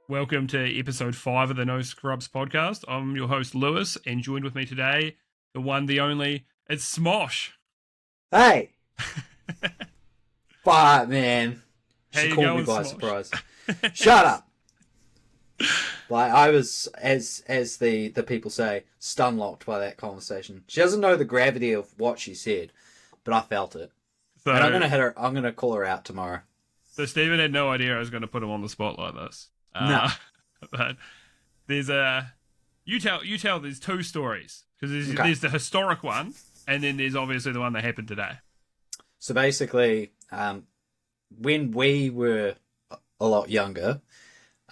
Welcome to episode 5 of the No Scrubs podcast. I'm your host, Lewis, and joined with me today, the one, the only, it's Smosh. Hey! Fuck, man. How She you caught going, me by Smosh? surprise. Shut up! Like, I was, as the people say, stun-locked by that conversation. She doesn't know the gravity of what she said, but I felt it. So, And I'm gonna call her out tomorrow. So Stephen had no idea I was going to put him on the spot like this. No. But there's you tell there's two stories, because Okay. there's the historic one, and then there's obviously the one that happened today. So basically, when we were a lot younger,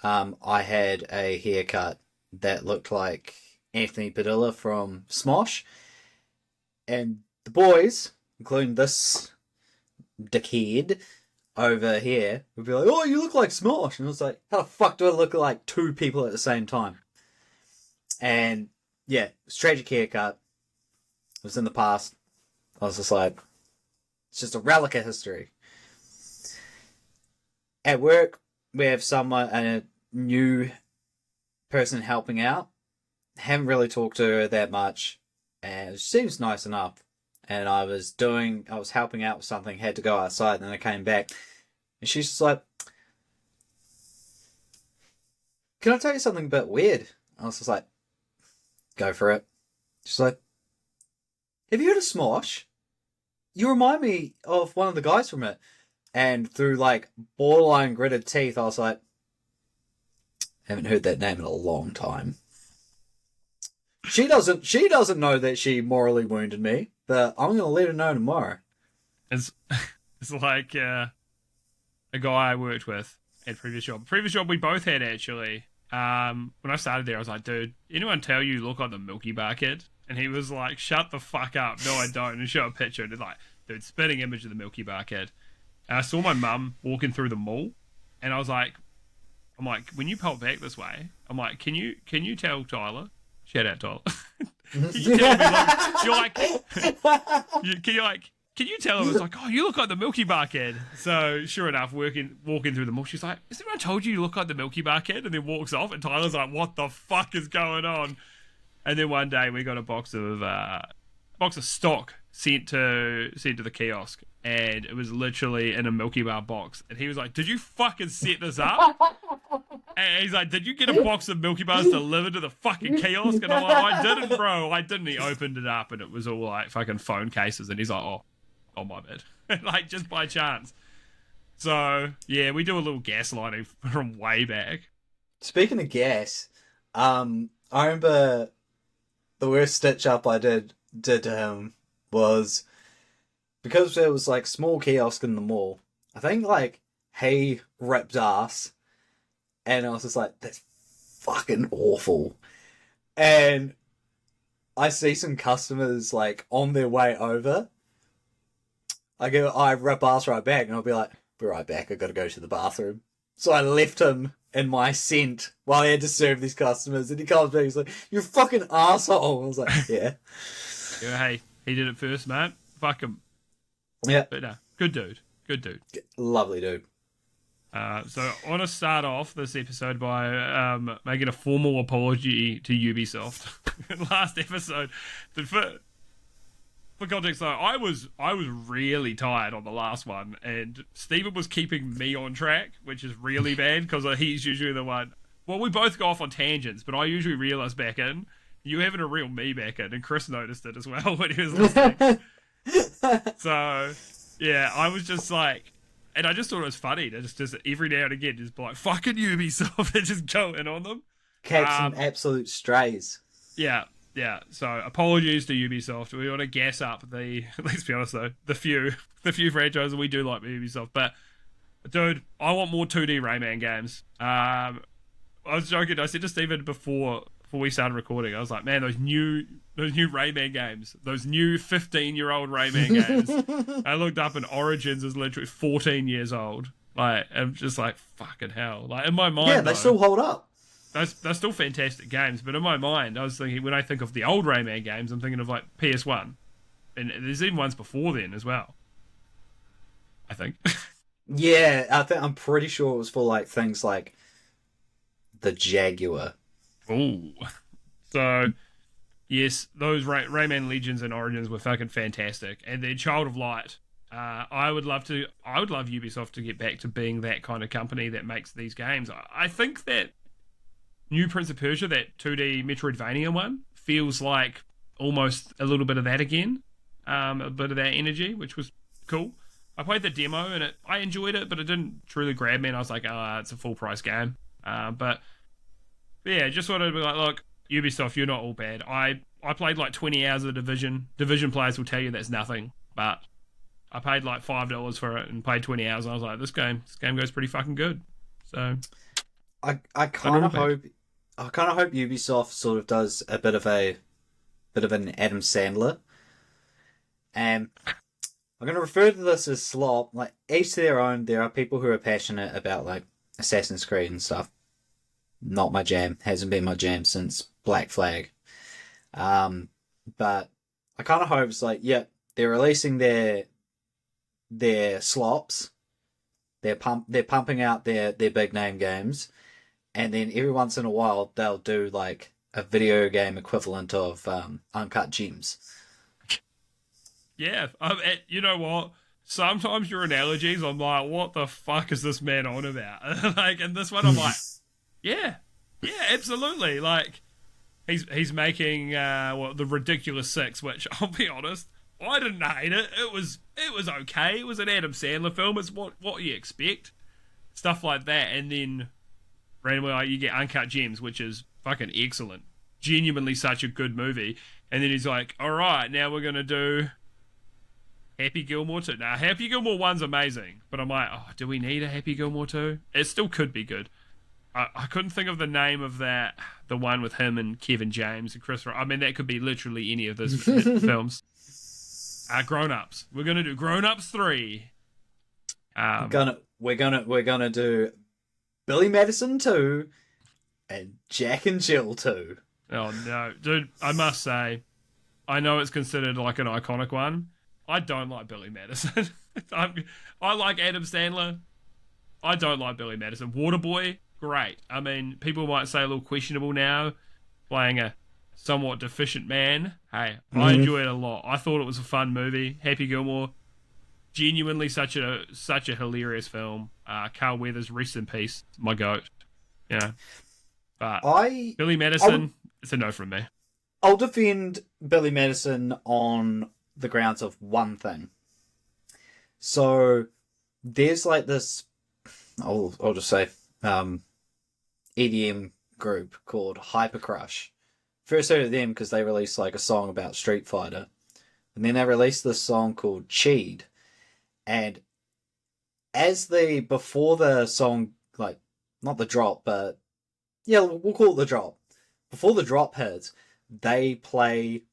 I had a haircut that looked like Anthony Padilla from Smosh. And the boys, including this dickhead over here, would be like, "Oh, you look like Smosh." And I was like, how the fuck do I look like two people at the same time? And yeah, it was a tragic haircut. It was in the past. I was just like, it's just a relic of history. At work, we have a new person helping out. Haven't really talked to her that much, and she seems nice enough. And I was helping out with something, had to go outside, and then I came back, and she's just like, "Can I tell you something a bit weird?" I was just like, "Go for it." She's like, "Have you heard of Smosh? You remind me of one of the guys from it." And through like borderline gritted teeth, I was like, haven't heard that name in a long time. She doesn't know that she morally wounded me, but I'm gonna let her know tomorrow. It's like a guy I worked with at previous job. Previous job we both had, actually. When I started there, I was like, "Dude, anyone tell you look like the Milky Bar Kid?" And he was like, "Shut the fuck up. No, I don't." And show a picture, and it's like, dude, spitting image of the Milky Bar Kid. And I saw my mum walking through the mall, and I'm like, when you pop back this way, I'm like, can you tell Tyler? Shout out, Tyler. Can you tell me, can you tell him? It's like, "Oh, you look like the Milky Bar Kid." So sure enough, walking through the mall, she's like, "Has anyone told you look like the Milky Bar Kid?" And then walks off, and Tyler's like, "What the fuck is going on?" And then one day we got a box of stock sent to the kiosk, and it was literally in a Milky Bar box. And he was like, "Did you fucking set this up?" And he's like, "Did you get a box of Milky Bars delivered to the fucking kiosk?" And I'm like, "I didn't, bro. I didn't." He opened it up, and it was all like fucking phone cases. And he's like, "Oh my bad." Like, just by chance. So yeah, we do a little gaslighting from way back. Speaking of gas, I remember the worst stitch up I did to him was because there was like small kiosk in the mall. I think like he ripped ass, and I was just like, "That's fucking awful." And I see some customers like on their way over. I rip ass right back, and I'll be like, "Be right back. I got to go to the bathroom." So I left him in my scent while I had to serve these customers, and he comes back. He's like, "You fucking asshole." I was like, "Yeah." Yeah, hey, he did it first, mate. Fuck him. Yeah. But no, good dude. Lovely dude. So I want to start off this episode by making a formal apology to Ubisoft. Last episode, for context though, I was really tired on the last one, and Stephen was keeping me on track, which is really bad because he's usually the one. Well, we both go off on tangents, but I usually reel us back in. You having to reel me back in, and Chris noticed it as well when he was listening. So yeah, I was just like, and I just thought it was funny to just every now and again just be like, "Fucking Ubisoft," and just go in on them. Catch some absolute strays. Yeah. So apologies to Ubisoft. We want to gas up let's be honest though, the few franchises we do like Ubisoft. But dude, I want more 2D Rayman games. I was joking. I said to Steven before we started recording, I was like, "Man, those new Rayman games, those new 15-year-old Rayman games." I looked up and Origins is literally 14 years old. Like, I'm just like, fucking hell. Like, in my mind, yeah, they still hold up. They're still fantastic games, but in my mind, I was thinking, when I think of the old Rayman games, I'm thinking of like PS1. and there's even ones before then as well. I think. Yeah, I'm pretty sure it was for like things like the Jaguar. Ooh. So yes, those Rayman Legends and Origins were fucking fantastic, and then Child of Light. I would love Ubisoft to get back to being that kind of company that makes these games. I think that New Prince of Persia, that 2D Metroidvania one, feels like almost a little bit of that again, a bit of that energy, which was cool. I played the demo and I enjoyed it, but it didn't truly grab me, and I was like, it's a full price game. But yeah, just wanted to be like, look, Ubisoft, you're not all bad. I played like 20 hours of Division. Division players will tell you that's nothing, but I paid like $5 for it and played 20 hours, and I was like, this game goes pretty fucking good. So I kind of hope Ubisoft sort of does a bit of an Adam Sandler, and I'm going to refer to this as slop. Like, each to their own. There are people who are passionate about like Assassin's Creed and stuff. Not my jam. Hasn't been my jam since Black Flag. But I kind of hope it's like, yeah, they're releasing their slops. They're pumping out their big name games, and then every once in a while they'll do like a video game equivalent of Uncut Gems. Yeah, you know what? Sometimes your analogies, I'm like, what the fuck is this man on about? Like, and this one, I'm like, yeah, absolutely. Like, he's making the Ridiculous Six, which I'll be honest, I didn't hate it. It was okay. It was an Adam Sandler film. It's what you expect, stuff like that. And then randomly, like, you get Uncut Gems, which is fucking excellent, genuinely such a good movie. And then he's like, all right, now we're gonna do Happy Gilmore 2. Now, Happy Gilmore 1's amazing, but I'm like, oh, do we need a Happy Gilmore 2? It still could be good. I couldn't think of the name of the one with him and Kevin James and Chris Rock. I mean, that could be literally any of those films. Grown Ups. We're gonna do Grown Ups 3. We're gonna do Billy Madison 2 and Jack and Jill 2. Oh no, dude! I must say, I know it's considered like an iconic one. I don't like Billy Madison. I like Adam Sandler. I don't like Billy Madison. Waterboy, great. I mean, people might say a little questionable now, playing a somewhat deficient man. Hey, I enjoy it a lot. I thought it was a fun movie. Happy Gilmore, genuinely such a hilarious film. Carl Weathers, rest in peace, my goat. Yeah, but Billy Madison, it's a no from me. I'll defend Billy Madison on the grounds of one thing. So there's like this, I'll just say, EDM group called Hypercrush. First heard of them because they released like a song about Street Fighter, and then they released this song called Cheed. And before the song, like, not the drop, but yeah, we'll call it the drop. Before the drop hits, they play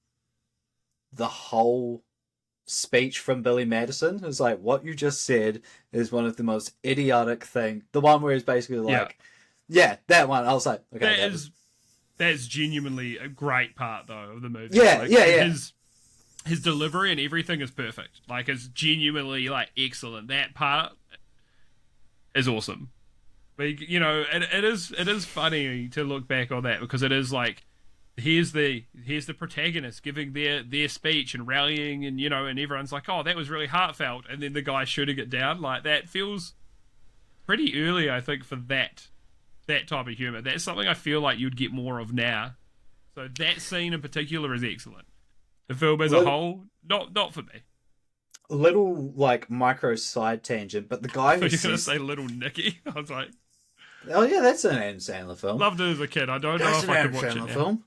the whole speech from Billy Madison. It's like, what you just said is one of the most idiotic thing. The one where he's basically like, yeah, that one. I was like, okay, that's genuinely a great part though of the movie. Yeah, like, yeah. His delivery and everything is perfect. Like, it's genuinely like excellent. That part is awesome. But you know, it is funny to look back on that, because it is like, here's the protagonist giving their speech and rallying, and you know, and everyone's like, oh, that was really heartfelt, and then the guy shooting it down. Like, that feels pretty early, I think, for that type of humor. That's something I feel like you'd get more of now. So that scene in particular is excellent. The film as a whole, not for me. A little like micro side tangent, but the guy who you're gonna say Little Nicky? I was like, oh yeah, that's an Adam Sandler film. Loved it as a kid. I don't know if I could watch it now. Film.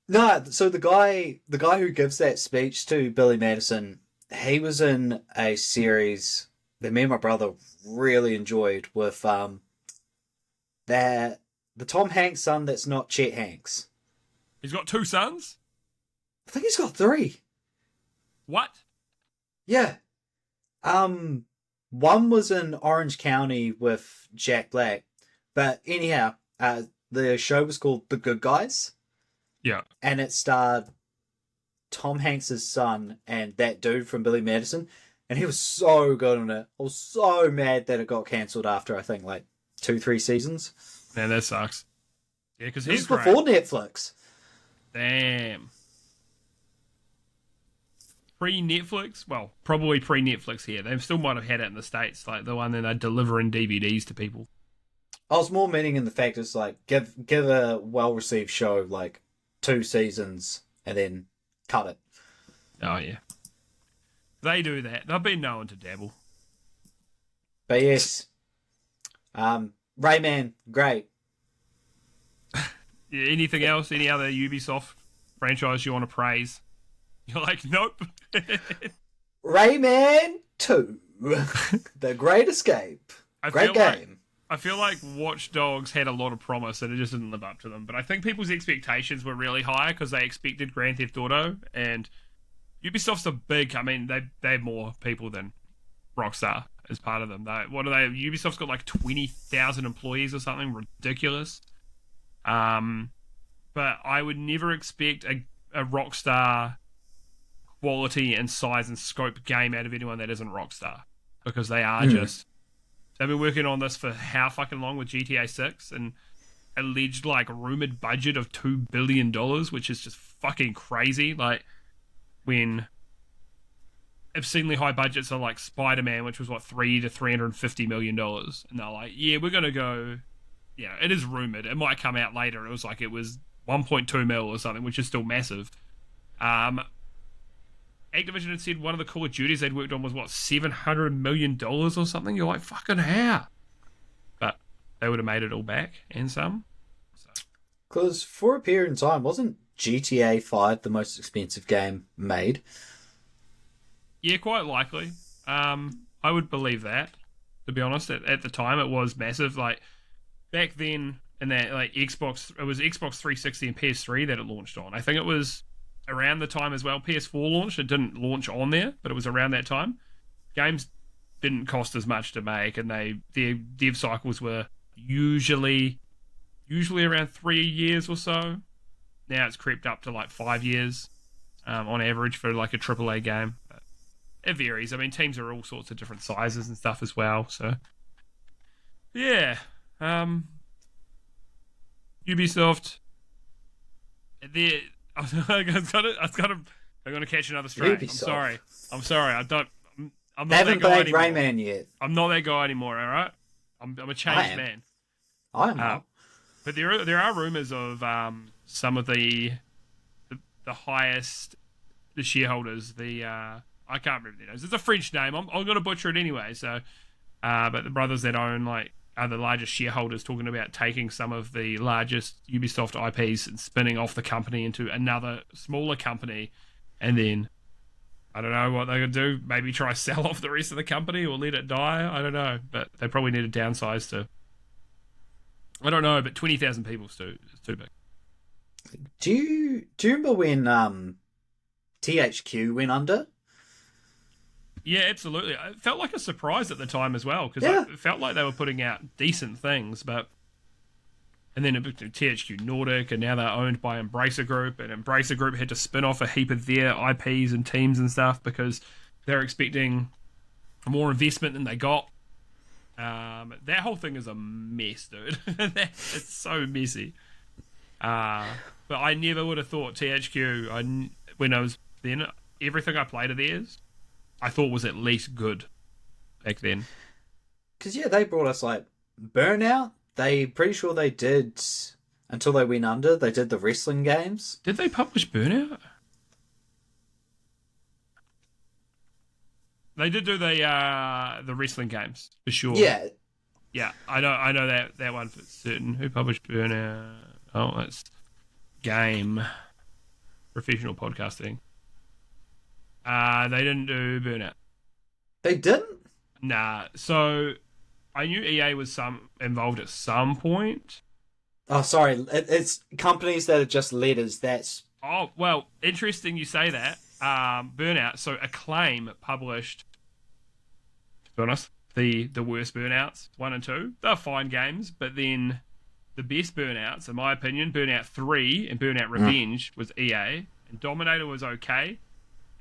No, so the guy who gives that speech to Billy Madison, he was in a series that me and my brother really enjoyed with the Tom Hanks son that's not Chet Hanks. He's got 2 sons? I think he's got 3. What? Yeah. One was in Orange County with Jack Black, but anyhow, the show was called The Good Guys. Yeah. And it starred Tom Hanks' son and that dude from Billy Madison, and he was so good on it. I was so mad that it got cancelled after I think like 2-3 seasons. Man, that sucks. Yeah, because This he's is great. before Netflix. Damn. Pre-Netflix? Well, probably pre-Netflix here. They still might have had it in the States, like the one that they're delivering DVDs to people. I was more meaning in the fact it's like give a well received show like 2 seasons and then cut it. Oh, yeah. They do that. They've been known to dabble. But yes, Rayman, great. Yeah, anything else? Any other Ubisoft franchise you want to praise? You're like, nope. Rayman 2, The Great Escape. Great game. I feel like Watch Dogs had a lot of promise and it just didn't live up to them. But I think people's expectations were really high because they expected Grand Theft Auto, and Ubisoft's a big. I mean, they have more people than Rockstar as part of them. What are they? Ubisoft's got like 20,000 employees or something ridiculous. But I would never expect a Rockstar quality and size and scope game out of anyone that isn't Rockstar, because they are just. They've been working on this for how fucking long with GTA 6 and alleged like rumored budget of $2 billion, which is just fucking crazy. Like when obscenely high budgets are like Spider-Man, which was what $300 to $350 million, and they're like, yeah, we're gonna go. Yeah, it is rumored. It might come out later. It was like it was 1.2 mil or something, which is still massive. Activision had said one of the Call of Duties they'd worked on was, what, $700 million or something? You're like, fucking how? But they would have made it all back, and some. Because for a period in time, wasn't GTA 5 the most expensive game made? Yeah, quite likely. I would believe that, to be honest. At the time, it was massive. Like, back then, in that, like, Xbox, it was Xbox 360 and PS3 that it launched on. I think it was around the time as well PS4 launched. It didn't launch on there, but it was around that time. Games didn't cost as much to make, and their dev cycles were usually around 3 years or so. Now it's crept up to like 5 years on average for like a AAA game. But it varies. I mean, teams are all sorts of different sizes and stuff as well. So yeah, Ubisoft. I'm gonna catch another straight. Ubisoft. I'm sorry. I'm not They haven't that guy played anymore. Rayman yet. I'm not that guy anymore. All right. I'm a changed man. I am not. But there are rumors of some of the highest the shareholders. I can't remember their names. It's a French name. I'm gonna butcher it anyway. So, but the brothers that own are the largest shareholders, talking about taking some of the largest Ubisoft IPs and spinning off the company into another smaller company, and then I don't know what they're going to do. Maybe try sell off the rest of the company or let it die. I don't know, but they probably need to downsize to. I don't know, but 20,000 people is too big. Do you remember when THQ went under? Yeah, absolutely. It felt like a surprise at the time as well, because it felt like they were putting out decent things, and then THQ Nordic, and now they're owned by Embracer Group, and Embracer Group had to spin off a heap of their IPs and teams and stuff because they're expecting more investment than they got. That whole thing is a mess, dude. It's so messy. But I never would have thought THQ, when I was then, everything I played of theirs, I thought was at least good back then. Because, yeah, they brought us, like, Burnout. Pretty sure they did, until they went under, they did the wrestling games. Did they publish Burnout? They did do the wrestling games, for sure. Yeah. Yeah, I know that one for certain. Who published Burnout? Oh, that's Game. Professional podcasting. They didn't do Burnout. They didn't? Nah. So I knew EA was involved at some point. Oh, sorry. It's companies that are just letters. That's... Oh, well, interesting you say that. Burnout. So Acclaim published, to be honest, the worst Burnouts, 1 and 2. They're fine games, but then the best Burnouts, in my opinion, Burnout 3 and Burnout Revenge was EA. And Dominator was okay.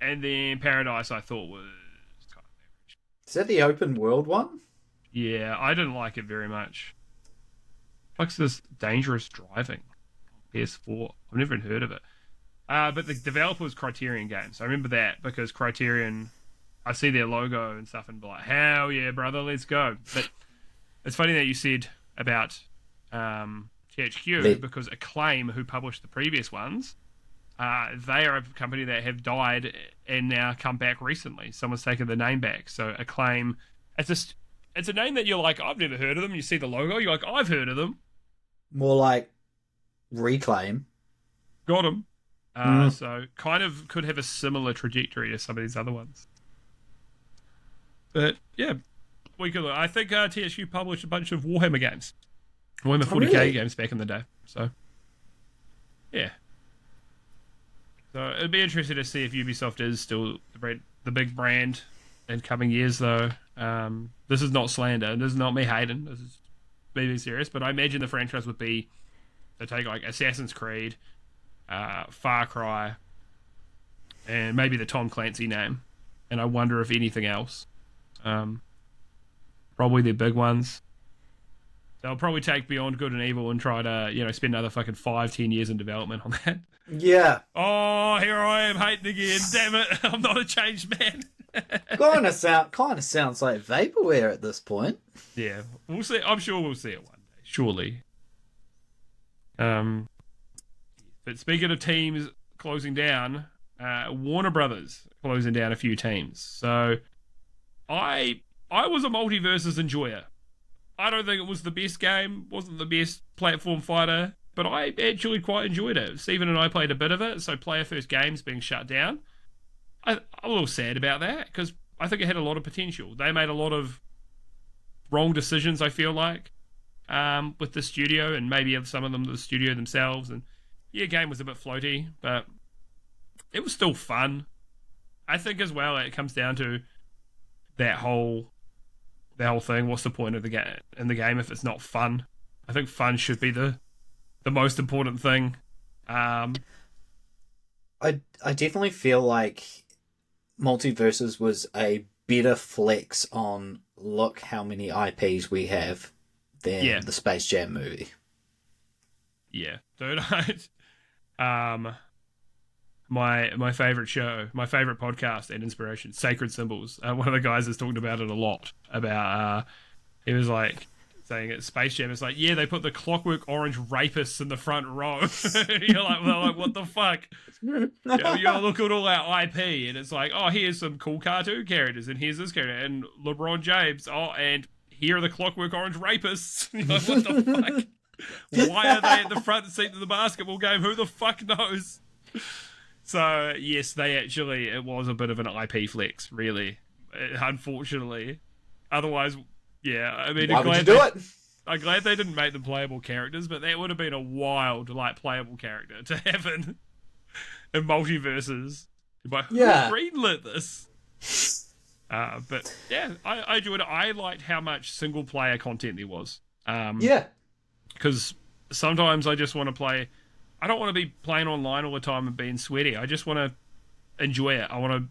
And then Paradise I thought was kind of average. Is that the open world one? Yeah, I didn't like it very much. What's this Dangerous Driving? PS4. I've never even heard of it. But the developer was Criterion Games. I remember that because Criterion, I see their logo and stuff and be like, hell yeah, brother, let's go. But it's funny that you said about THQ because Acclaim, who published the previous ones, they are a company that have died and now come back recently. Someone's taken the name back. So Acclaim, it's a name that you're like, I've never heard of them. You see the logo, you're like, I've heard of them. More like Reclaim. Got them. So kind of could have a similar trajectory as some of these other ones. But yeah, I think THQ published a bunch of Warhammer games. Warhammer 40k games back in the day. So yeah. So it'd be interesting to see if Ubisoft is still the big brand in coming years though. This is not slander. This is not me hating. This is me being serious. But I imagine the franchise would be to take like Assassin's Creed, Far Cry, and maybe the Tom Clancy name. And I wonder if anything else. Probably the big ones. They'll probably take Beyond Good and Evil and try to, spend another fucking 5-10 years in development on that. Yeah. Oh, here I am hating again. Damn it. I'm not a changed man. kind of sounds like vaporware at this point. Yeah. We'll see. I'm sure we'll see it one day. Surely. But speaking of teams closing down, Warner Brothers closing down a few teams. So I was a Multiverses enjoyer. I don't think it was the best game, wasn't the best platform fighter, but I actually quite enjoyed it. Stephen and I played a bit of it, so Player First Games being shut down. I'm a little sad about that because I think it had a lot of potential. They made a lot of wrong decisions, I feel like, with the studio, and maybe some of them the studio themselves. And yeah, game was a bit floaty, but it was still fun. I think as well it comes down to that whole thing. What's the point of the game if it's not fun? I think fun should be the most important thing. I definitely feel like Multiverses was a better flex on look how many IPs we have than the Space Jam movie. Yeah, dude. My favorite show, my favorite podcast and inspiration, Sacred Symbols. One of the guys has talked about it a lot. About he was like saying at Space Jam, it's like, yeah, they put the Clockwork Orange rapists in the front row. You're like, what the fuck? You look at all our IP, and it's like, oh, here's some cool cartoon characters, and here's this character, and LeBron James. Oh, and here are the Clockwork Orange rapists. You're like, what the fuck? Why are they at the front seat of the basketball game? Who the fuck knows? So, yes, it was a bit of an IP flex, really, unfortunately. Otherwise, yeah, I mean, why would you do it? I'm glad they didn't make them playable characters, but that would have been a wild, playable character to have in Multiverses. But who greenlit this? But, yeah, I enjoyed it. I liked how much single-player content there was. Because sometimes I just want to play... I don't want to be playing online all the time and being sweaty. I just want to enjoy it. I want to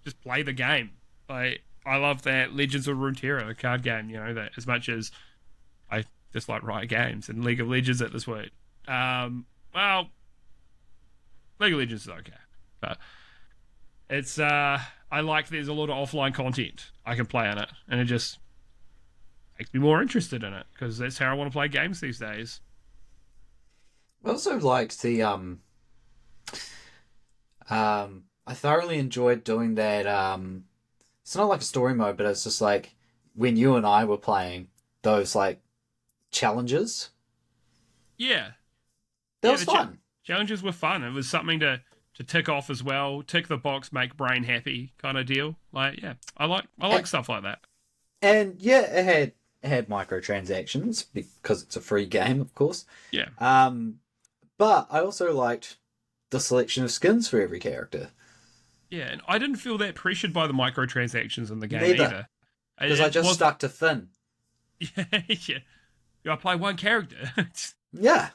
just play the game. I love that Legends of Runeterra, the card game, that as much as I just like Riot Games and League of Legends at this point. Well, League of Legends is okay. But it's, I like there's a lot of offline content I can play on it. And it just makes me more interested in it because that's how I want to play games these days. I also liked the I thoroughly enjoyed doing that. It's not like a story mode, but it's just like when you and I were playing those like challenges. Yeah, that was fun. Challenges were fun. It was something to tick off as well. Tick the box, make brain happy kind of deal. Like, yeah, I like stuff like that. And yeah, it had microtransactions because it's a free game, of course. Yeah. But I also liked the selection of skins for every character. Yeah, and I didn't feel that pressured by the microtransactions in the game either. Because I just stuck to Finn. Yeah. I play one character. Yeah.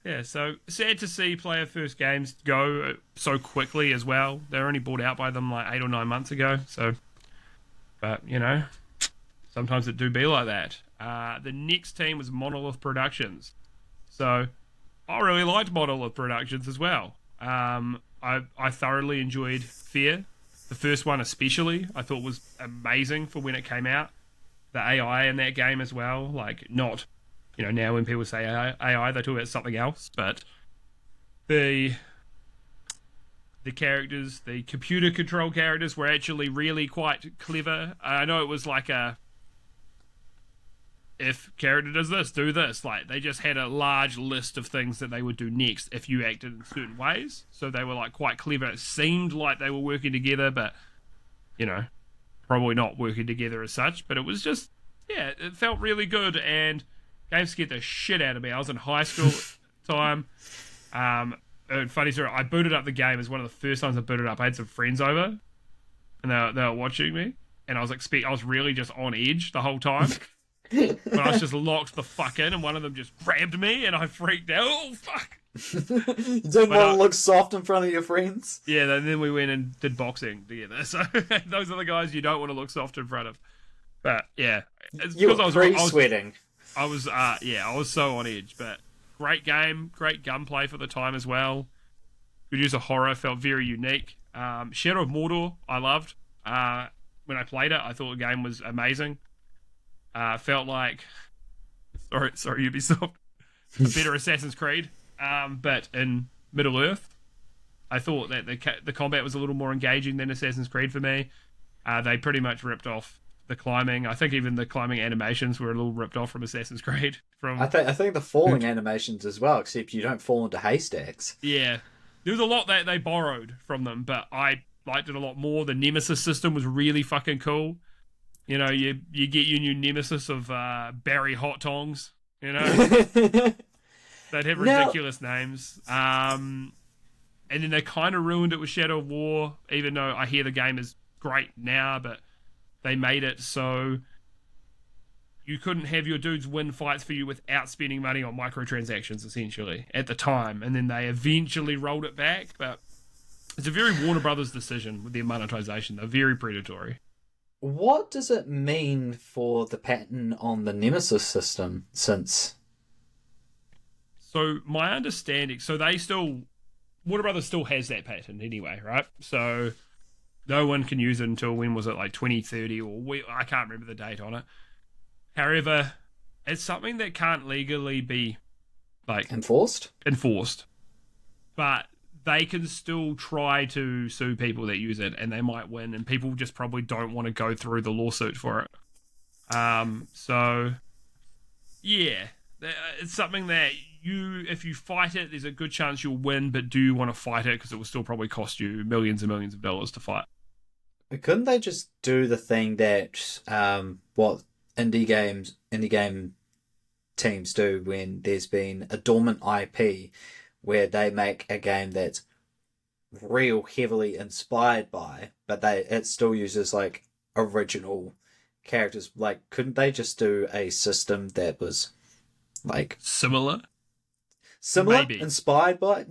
Yeah, so sad to see player first games go so quickly as well. They're only bought out by them like 8 or 9 months ago. So, but sometimes it do be like that. The next team was Monolith Productions. So I really liked Monolith Productions as well. I thoroughly enjoyed Fear. The first one especially, I thought was amazing for when it came out. The AI in that game as well, like not, now when people say AI, they talk about something else, but the characters, the computer control characters were actually really quite clever. I know it was like if character does this, do this. Like they just had a large list of things that they would do next if you acted in certain ways. So they were like quite clever. It seemed like they were working together, but probably not working together as such. But it was just, it felt really good, and game scared the shit out of me. I was in high school at the time. Funny story, I booted up the game as one of the first times I booted up. I had some friends over, and they were watching me, and I was really just on edge the whole time. But I was just locked the fuck in, and one of them just grabbed me, and I freaked out. Oh, fuck! You don't want to look soft in front of your friends? Yeah, and then we went and did boxing together. So those are the guys you don't want to look soft in front of. But, yeah. You were pre-sweating. I was so on edge. But great game, great gunplay for the time as well. Good use of horror, felt very unique. Shadow of Mordor, I loved. When I played it, I thought the game was amazing. Felt like, sorry, Ubisoft, a better Assassin's Creed, but in Middle Earth, I thought that the combat was a little more engaging than Assassin's Creed for me. They pretty much ripped off the climbing. I think even the climbing animations were a little ripped off from Assassin's Creed. I think the falling animations as well, except you don't fall into haystacks. Yeah, there was a lot that they borrowed from them, but I liked it a lot more. The Nemesis system was really fucking cool. You get your new nemesis of Barry Hot Tongs. They'd have ridiculous names. And then they kind of ruined it with Shadow of War, even though I hear the game is great now, but they made it so you couldn't have your dudes win fights for you without spending money on microtransactions, essentially, at the time. And then they eventually rolled it back, but it's a very Warner Brothers decision with their monetization. They're very predatory. What does it mean for the pattern on the Nemesis system since? So my understanding, Warner Brothers still has that pattern anyway, right? So no one can use it until, when was it, like 2030 I can't remember the date on it. However, it's something that can't legally be like enforced. But they can still try to sue people that use it, and they might win, and people just probably don't want to go through the lawsuit for it. So, yeah, it's something that if you fight it, there's a good chance you'll win, but do you want to fight it? Because it will still probably cost you millions and millions of dollars to fight. Couldn't they just do the thing that what indie game teams do when there's been a dormant IP, where they make a game that's real heavily inspired by, but it still uses like original characters? Like, couldn't they just do a system that was like similar, maybe inspired by?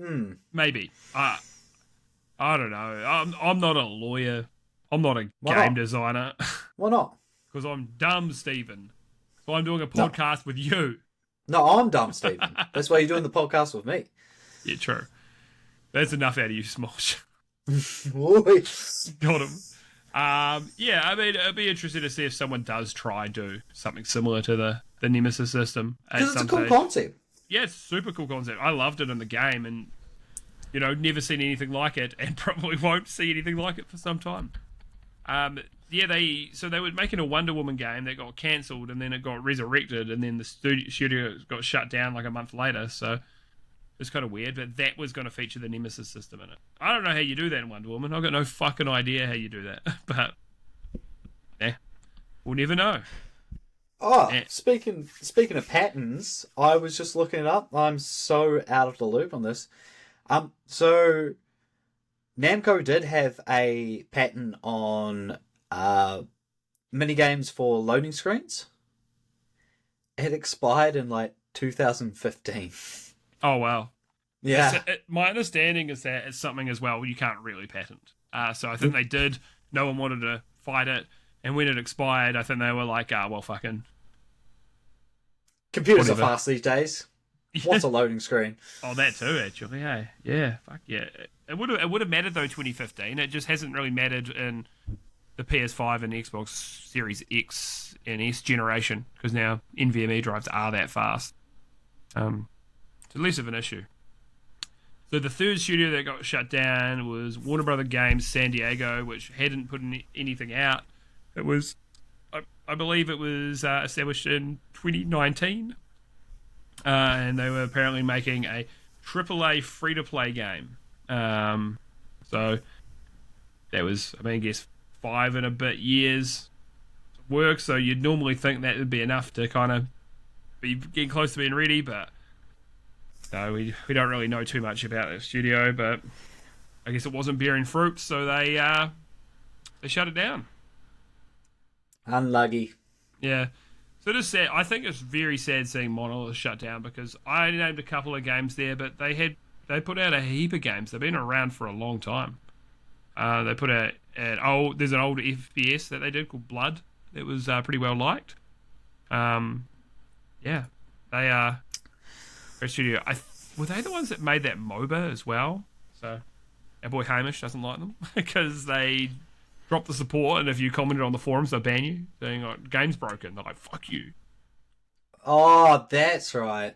Maybe. I don't know. I'm not a lawyer. I'm not a game designer. Why not? Because I'm dumb, Stephen. So I'm doing a podcast with you. No, I'm dumb, Stephen. That's why you're doing the podcast with me. Yeah, true. That's enough out of you, Smosh. Got him. Yeah, I mean, it'd be interesting to see if someone does try and do something similar to the Nemesis system. Because it's a cool concept. Yeah, it's a super cool concept. I loved it in the game, and never seen anything like it, and probably won't see anything like it for some time. Yeah, they were making a Wonder Woman game that got cancelled, and then it got resurrected, and then the studio got shut down like a month later. So it's kind of weird, but that was going to feature the Nemesis system in it. I don't know how you do that in Wonder Woman. I've got no fucking idea how you do that, but we'll never know. Speaking of patterns, I was just looking it up. I'm so out of the loop on this. So Namco did have a patent on minigames for loading screens. It expired in like 2015. Oh wow. Yeah. My understanding is that it's something as well you can't really patent. So I think they did. No one wanted to fight it, and when it expired, I think they were like, well, fucking Computers whatever. are fast these days. What's a loading screen? Oh, that too, actually. Hey, yeah, fuck yeah. It would have mattered though. 2015. It just hasn't really mattered in the PS5 and Xbox Series X and S generation because now NVMe drives are that fast. It's less of an issue. So the third studio that got shut down was Warner Brother Games San Diego, which hadn't put anything out. It was, I believe, it was established in 2019. And they were apparently making a AAA free-to-play game. So that was, I guess 5 and a bit years of work. So you'd normally think that would be enough to kind of be getting close to being ready, but no, we don't really know too much about the studio. But I guess it wasn't bearing fruit, so they shut it down. Unlucky. Yeah. So it is sad. I think it's very sad seeing Monolith shut down because I named a couple of games there, but they put out a heap of games. They've been around for a long time. They put out there's an old FPS that they did called Blood. That was pretty well liked. Yeah, they are a studio. Were they the ones that made that MOBA as well? So our boy Hamish doesn't like them because they drop the support, and if you commented on the forums, they'll ban you, saying like, game's broken. They're like, fuck you. Oh, that's right.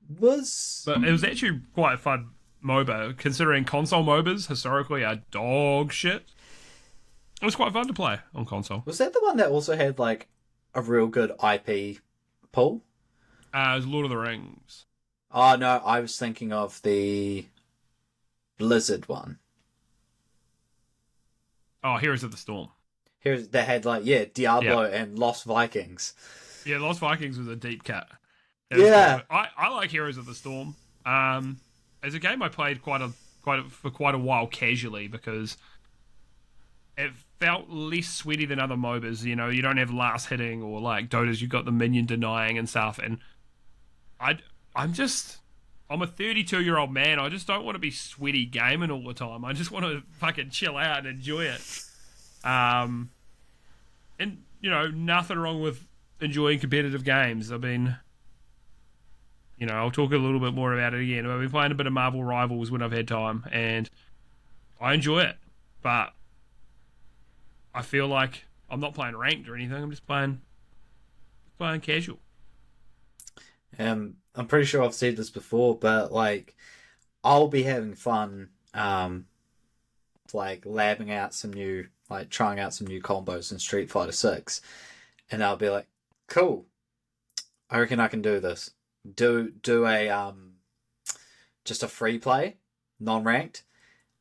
But it was actually quite a fun MOBA, considering console MOBAs historically are dog shit. It was quite fun to play on console. Was that the one that also had like a real good IP pull? It was Lord of the Rings. Oh no, I was thinking of the Blizzard one. Oh, Heroes of the Storm. They had like Diablo and Lost Vikings. Yeah, Lost Vikings was a deep cut. Yeah, I like Heroes of the Storm. As a game I played for quite a while casually because it felt less sweaty than other MOBAs. You know, you don't have last hitting or like Dota's. You've got the minion denying and stuff. And I'm a 32-year-old man. I just don't want to be sweaty gaming all the time. I just want to fucking chill out and enjoy it. And you know, nothing wrong with enjoying competitive games. I've been, you know, I'll talk a little bit more about it again. I've been playing a bit of Marvel Rivals when I've had time, and I enjoy it. But I feel like I'm not playing ranked or anything. I'm just playing casual. I'm pretty sure I've said this before, but like, I'll be having fun, like trying out some new combos in Street Fighter 6, and I'll be like, cool, I reckon I can do this. Do a just a free play, non-ranked,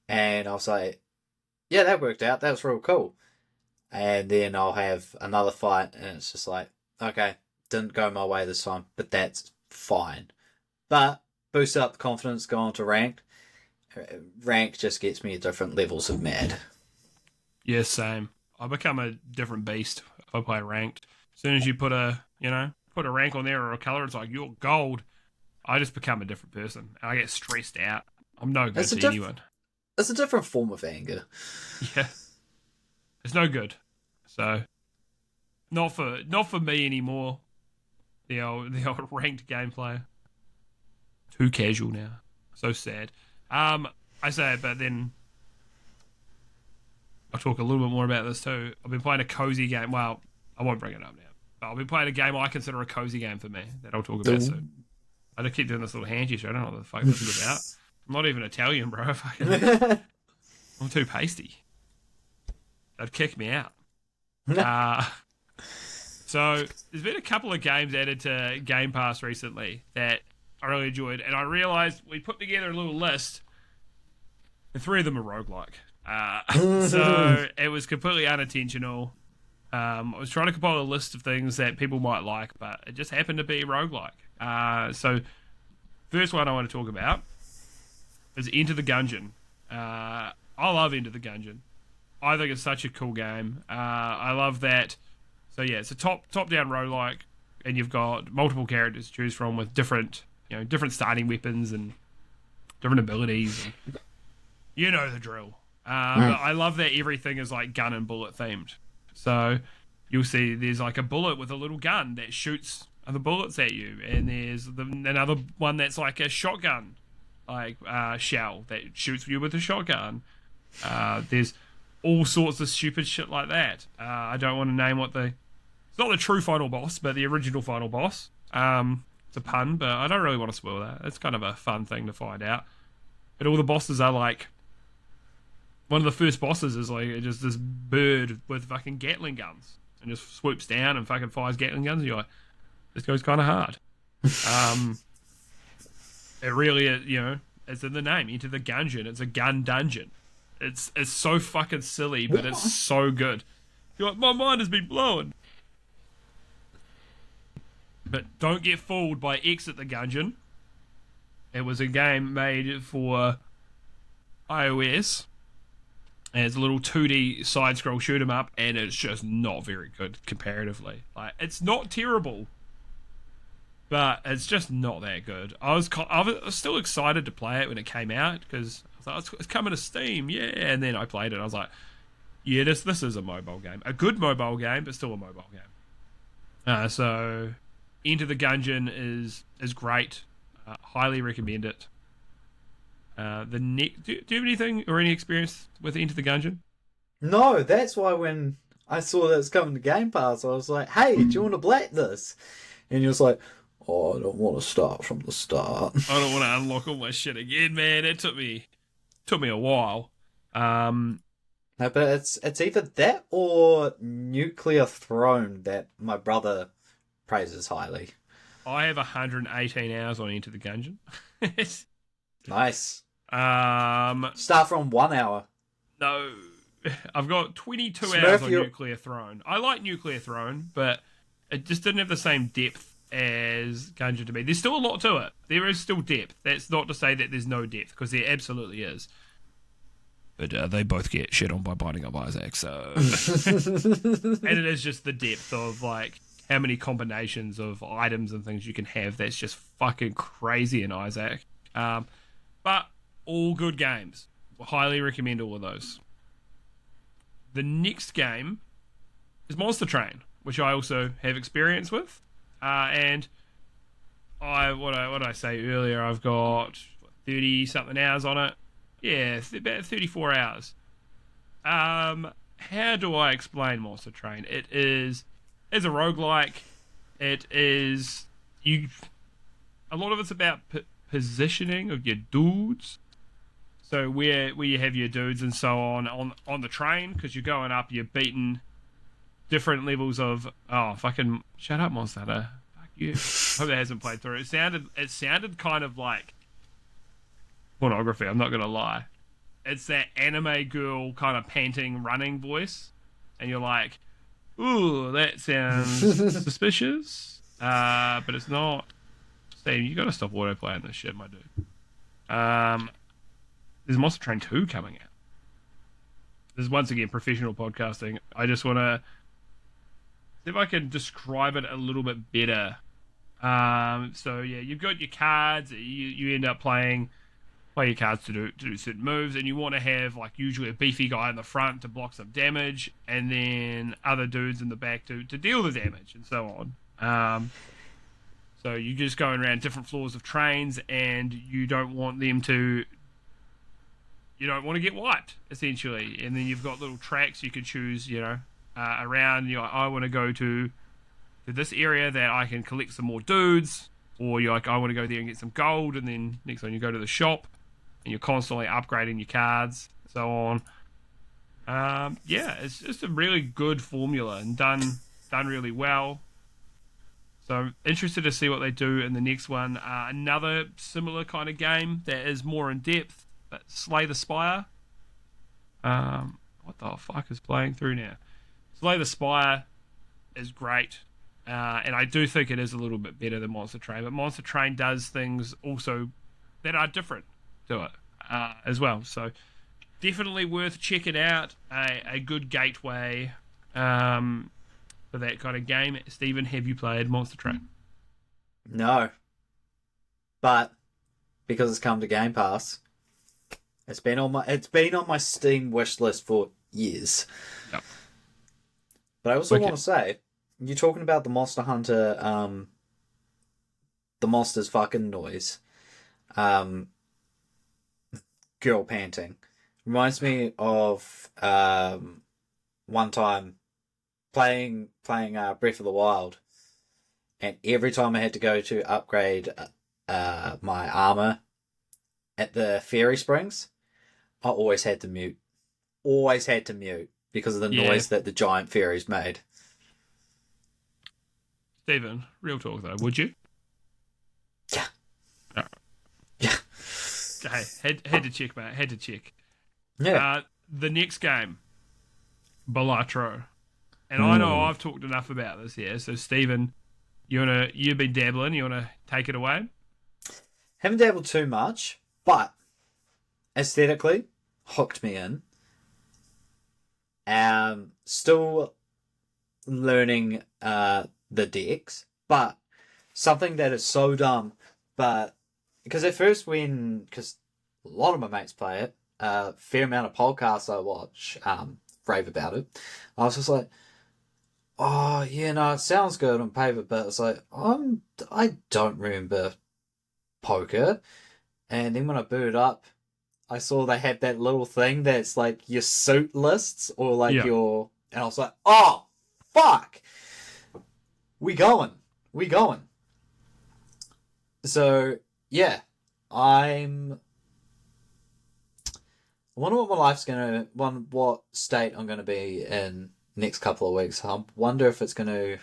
and I'll say, yeah, that worked out. That was real cool. And then I'll have another fight, and it's just like, okay, didn't go my way this time, but that's fine. But boost up the confidence, go on to ranked. Ranked just gets me at different levels of mad. Yeah, same. I become a different beast if I play ranked. As soon as you put a rank on there or a color, it's like you're gold. I just become a different person. I get stressed out. I'm no good to anyone. It's a different form of anger. Yeah, it's no good. So, not for me anymore. The old ranked gameplay. Too casual now. So sad. I say it, but then I'll talk a little bit more about this too. I've been playing a cozy game. Well, I won't bring it up now. But I've been playing a game I consider a cozy game for me that I'll talk about soon. I just keep doing this little hand gesture. I don't know what the fuck this is about. I'm not even Italian, bro. I'm too pasty. They'd kick me out. So there's been a couple of games added to Game Pass recently that I really enjoyed, and I realised we put together a little list, and 3 of them are roguelike. So it was completely unintentional. I was trying to compile a list of things that people might like, but it just happened to be roguelike. So first one I want to talk about is Enter the Gungeon. I love Enter the Gungeon. I think it's such a cool game. I love that. So yeah, it's a top-down roguelike, and you've got multiple characters to choose from with different different starting weapons and different abilities. And you know the drill. But I love that everything is like gun and bullet themed. So you'll see there's like a bullet with a little gun that shoots other bullets at you, and there's another one that's like a shotgun, like shell that shoots you with a shotgun. There's all sorts of stupid shit like that. I don't want to name it's not the true final boss, but the original final boss. It's a pun, but I don't really want to spoil that. It's kind of a fun thing to find out. But all the bosses are like, one of the first bosses is like just this bird with fucking Gatling guns and just swoops down and fucking fires Gatling guns. And you're like, this goes kind of hard. It really is, it's in the name. Into the Gungeon. It's a gun dungeon. It's so fucking silly, but it's so good. You're like, my mind has been blown. But don't get fooled by Exit the Gungeon. It was a game made for iOS. And it's a little 2D side-scroll shoot 'em up, and it's just not very good comparatively. Like, it's not terrible, but it's just not that good. I was still excited to play it when it came out, because I was like, it's coming to Steam, yeah. And then I played it, I was like, yeah, this is a mobile game. A good mobile game, but still a mobile game. So, Enter the Gungeon is great. Highly recommend it. Do you have anything or any experience with Enter the Gungeon? No, that's why when I saw that it's coming to Game Pass, I was like, hey, do you want to black this? And you was like, oh, I don't want to start from the start. I don't want to unlock all my shit again, man. It took me a while. No, but it's either that or Nuclear Throne that my brother praises highly. I have 118 hours on Enter the Gungeon. Nice. Start from 1 hour. No, I've got 22 hours on Nuclear Throne. I like Nuclear Throne, but it just didn't have the same depth as Gungeon to me. There's still a lot to it. There is still depth. That's not to say that there's no depth, because there absolutely is. But they both get shit on by Binding of Isaac, so... And it is just the depth of, like, how many combinations of items and things you can have. That's just fucking crazy in Isaac. But all good games. Highly recommend all of those. The next game is Monster Train, which I also have experience with. And what I say earlier, I've got 30 something hours on it. Yeah, about 34 hours. How do I explain Monster Train? It's a roguelike. It is a lot of it's about positioning of your dudes. So where you have your dudes and so on the train, because you're going up, you're beating different levels of fucking shut up, Monster Hunter. Fuck you. Hope that hasn't played through. It sounded kind of like pornography, I'm not gonna lie. It's that anime girl kind of panting, running voice, and you're like, ooh, that sounds suspicious. But it's not. Steve, you gotta stop autoplaying this shit, my dude. There's Monster Train 2 coming out. This is once again professional podcasting. I just wanna see if I can describe it a little bit better. So yeah, you've got your cards, you end up play your cards to do certain moves, and you want to have like usually a beefy guy in the front to block some damage, and then other dudes in the back to deal the damage, and so on. So you're just going around different floors of trains, and you don't want to get wiped, essentially. And then you've got little tracks you can choose, around. You're like, I want to go to this area that I can collect some more dudes, or you're like, I want to go there and get some gold, and then next time you go to the shop, and you're constantly upgrading your cards, so on. It's just a really good formula and done really well. So I'm interested to see what they do in the next one. Another similar kind of game that is more in depth, but Slay the Spire. What the fuck is playing through now? Slay the Spire is great. And I do think it is a little bit better than Monster Train, but Monster Train does things also that are different to it as well. So definitely worth checking out. A good gateway for that kind of game. Stephen, have you played Monster Train? No. but because it's come to Game Pass, it's been on my Steam wish list for years. Yep. But I also want to say, you're talking about the Monster Hunter, the monster's fucking noise, girl panting, reminds me of one time playing Breath of the Wild, and every time I had to go to upgrade my armor at the fairy springs, I always had to mute. Always had to mute because of the noise that the giant fairies made. Stephen, real talk though, would you? Yeah. No. Yeah. Hey, had to check, mate. Had to check. Yeah. The next game, Balatro. And I know I've talked enough about this here, so Stephen, you've been dabbling, you wanna take it away? Haven't dabbled too much, but aesthetically, hooked me in. Still learning the decks, but something that is so dumb, but because at first because a lot of my mates play it, fair amount of podcasts I watch rave about it, I was just like, oh yeah, no, it sounds good on paper, but it's like I don't remember poker. And then when I booted up, I saw they had that little thing that's like your suit lists or like your, and I was like, oh fuck, we going. So yeah, I wonder what my life's what state I'm gonna be in next couple of weeks. I wonder if I'm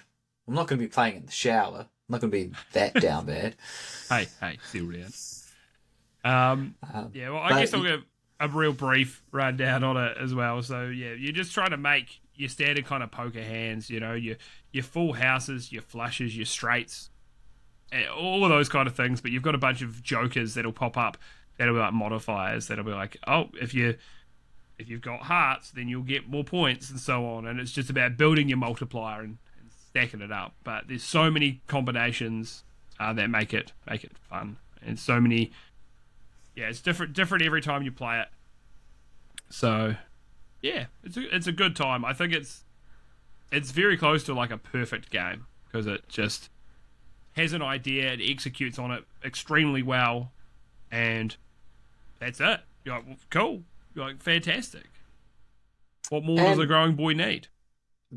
not gonna be playing in the shower. I'm not gonna be that down bad. Hey, still down. Yeah, well, I guess I'll give a real brief rundown on it as well. So yeah, you're just trying to make your standard kind of poker hands, you know, your full houses, your flushes, your straights, all of those kind of things. But you've got a bunch of jokers that'll pop up that'll be like modifiers that'll be like, oh, if you've got hearts, then you'll get more points and so on. And it's just about building your multiplier and stacking it up. But there's so many combinations that make it fun, and so many. Yeah, it's different every time you play it. So, yeah, it's a good time. I think it's very close to like a perfect game because it just has an idea, it executes on it extremely well, and that's it. You're like, well, cool. You're like, fantastic. What more does a growing boy need?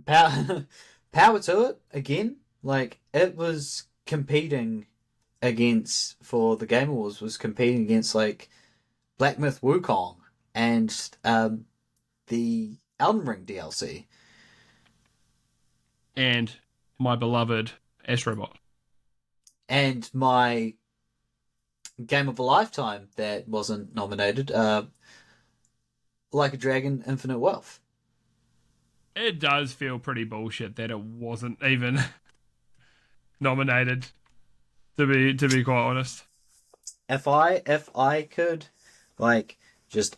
Power to it again. Like it was competing for the Game Awards, was competing against like Black Myth Wukong and the Elden Ring DLC and my beloved Astrobot and my game of a lifetime that wasn't nominated, Like a Dragon: Infinite Wealth. It does feel pretty bullshit that it wasn't even nominated. To be quite honest, if I could, like, just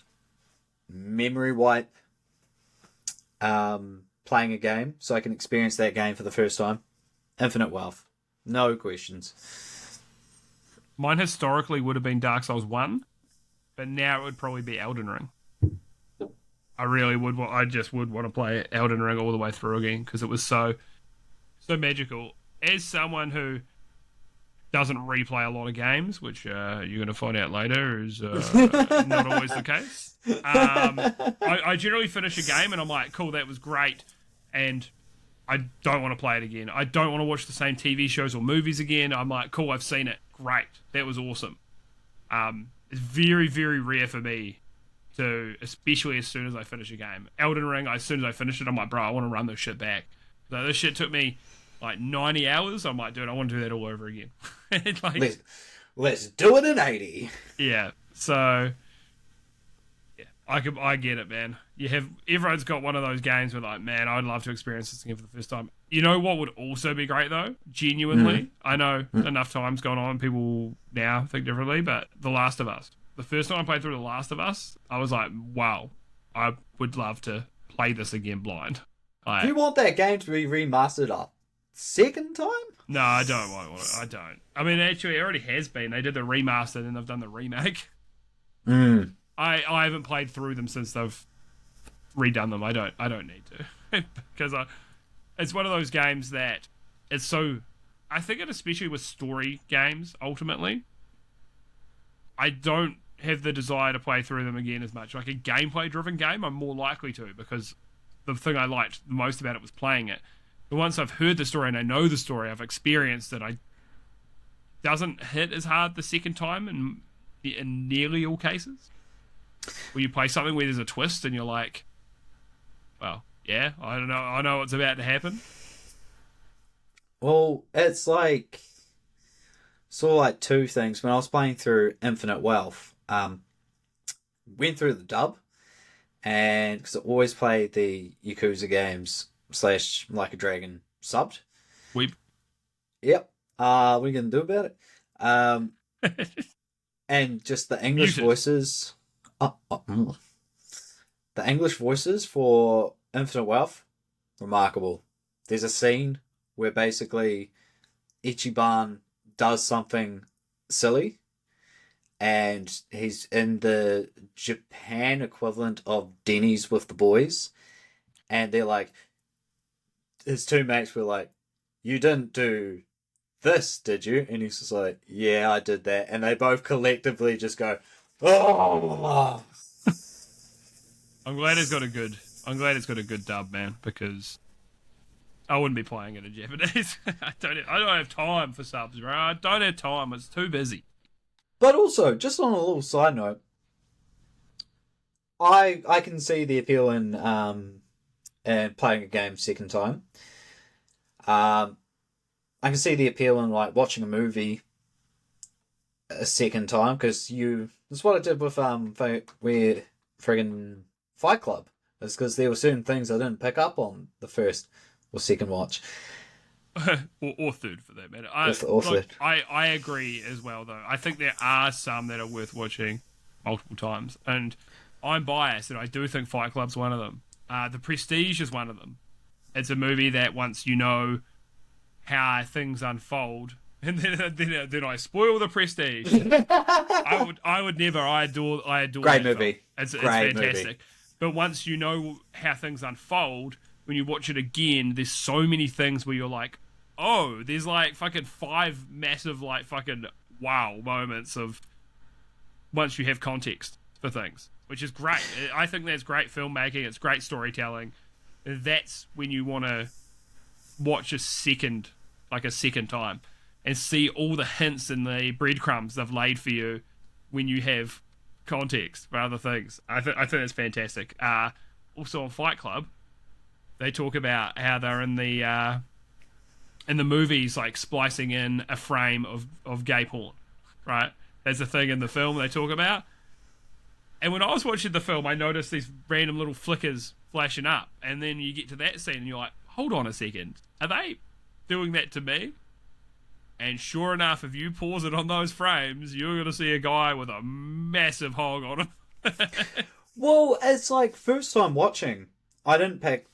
memory wipe, playing a game so I can experience that game for the first time, Infinite Wealth, no questions. Mine historically would have been Dark Souls 1, but now it would probably be Elden Ring. I really would. I just would want to play Elden Ring all the way through again because it was so magical. As someone who doesn't replay a lot of games, which you're going to find out later is not always the case. I generally finish a game and I'm like, cool, that was great, and I don't want to play it again. I don't want to watch the same TV shows or movies again. I'm like, cool, I've seen it. Great. That was awesome. It's very, very rare for me to, especially as soon as I finish a game. Elden Ring, as soon as I finish it, I'm like, bro, I want to run this shit back. So this shit took me like 90 hours. I'm like, dude, I want to do that all over again. Like, let's do it in 80. Yeah. So yeah, I get it, man. Everyone's got one of those games where like, man, I'd love to experience this again for the first time. You know what would also be great though? Genuinely, I know enough time's gone on, people now think differently, but The Last of Us. The first time I played through The Last of Us, I was like, wow, I would love to play this again blind. Do you want that game to be remastered up? second time? No, I don't want it. I don't. I mean, actually, it already has been. They did the remaster, and then they've done the remake. I haven't played through them since they've redone them. I don't need to because it's one of those games that it's so. I think it especially with story games. Ultimately, I don't have the desire to play through them again as much. Like a gameplay-driven game, I'm more likely to because the thing I liked the most about it was playing it. But once I've heard the story and I know the story, I've experienced it. Doesn't hit as hard the second time in nearly all cases. Where you play something where there's a twist and you're like, well, yeah, I don't know. I know what's about to happen. Well, it's like sort of like two things. When I was playing through Infinite Wealth, went through the dub, and because I always play the Yakuza games / Like a Dragon subbed. Weep. Yep. What are you gonna do about it? And just the English voices. The English voices for Infinite Wealth, remarkable. There's a scene where basically Ichiban does something silly, and he's in the Japan equivalent of Denny's with the boys, and they're like, his two mates were like, "You didn't do this, did you?" And he's just like, "Yeah, I did that." And they both collectively just go, "Oh." I'm glad it's got a good dub, man, because I wouldn't be playing it in Japanese. I don't have time for subs, bro. I don't have time. It's too busy. But also, just on a little side note, I can see the appeal in playing a game second time. I can see the appeal in like watching a movie a second time because that's what I did with where friggin' Fight Club. It's because there were certain things I didn't pick up on the first or second watch. or third for that matter. Third. I agree as well, though. I think there are some that are worth watching multiple times, and I'm biased, and I do think Fight Club's one of them. The Prestige is one of them. It's a movie that once you know how things unfold, and then I spoil The Prestige. I would never. I adore. Great movie. It's fantastic. Movie. But once you know how things unfold, when you watch it again, there's so many things where you're like, oh, there's like fucking 5 massive like fucking wow moments of once you have context for things, which is great. I think that's great filmmaking. It's great storytelling. That's when you want to watch a second time and see all the hints and the breadcrumbs they've laid for you when you have context for other things. I think that's fantastic. Also on Fight Club, they talk about how they're in the movies, like splicing in a frame of gay porn, right? There's a thing in the film they talk about. And when I was watching the film, I noticed these random little flickers flashing up, and then you get to that scene and you're like, hold on a second, are they doing that to me? And sure enough, if you pause it on those frames, you're going to see a guy with a massive hog on him. Well, it's like first time watching. I didn't pick.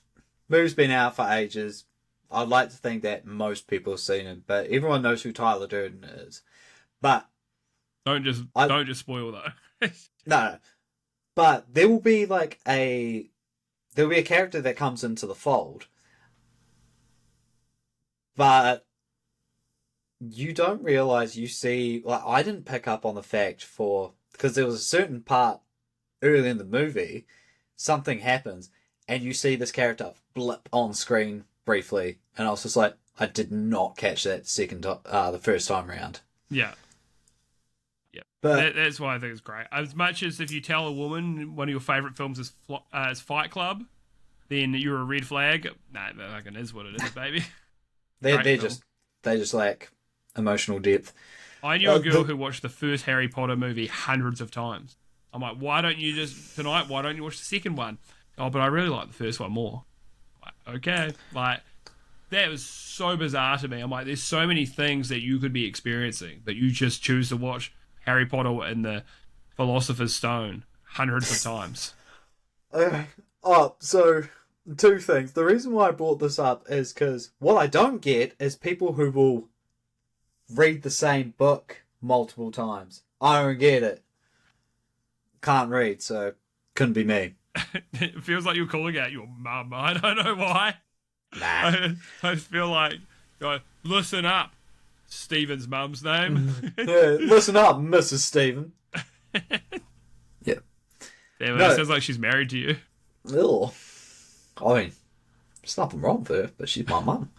Movie's been out for ages. I'd like to think that most people have seen it, but everyone knows who Tyler Durden is. But don't just spoil though. No, but there will be a character that comes into the fold, but you don't realize you see. Like, I didn't pick up on the fact because there was a certain part early in the movie, something happens, and you see this character blip on screen briefly, and I was just like, I did not catch that the first time around. Yeah. Yeah, but that's why I think it's great. As much as if you tell a woman one of your favourite films is Fight Club, then you're a red flag. Nah, that fucking is what it is, baby. they just lack emotional depth. I knew a girl who watched the first Harry Potter movie hundreds of times. I'm like, why don't you watch the second one? Oh, but I really like the first one more. Like, okay, like that was so bizarre to me. I'm like, there's so many things that you could be experiencing, but you just choose to watch Harry Potter and the Philosopher's Stone hundreds of times. So two things. The reason why I brought this up is because what I don't get is people who will read the same book multiple times. I don't get it. Can't read, so couldn't be me. It feels like you're calling out your mum. I don't know why. Nah. I just feel like, listen up, Stephen's mum's name. Yeah, listen up, Mrs. Stephen. Yeah. Damn it, it sounds like she's married to you. Ew. I mean, there's nothing wrong with her, but she's my mum.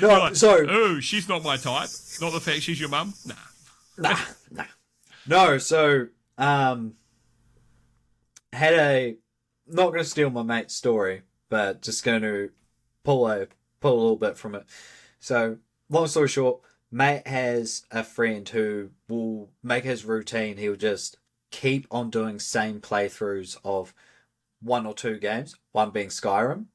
No, Like, so... oh, she's not my type. Not the fact she's your mum. Nah. Nah. No, so, had a... Not going to steal my mate's story, but just going to pull a little bit from it. So, long story short, mate has a friend who will make his routine. He'll just keep on doing same playthroughs of 1 or 2 games, one being Skyrim.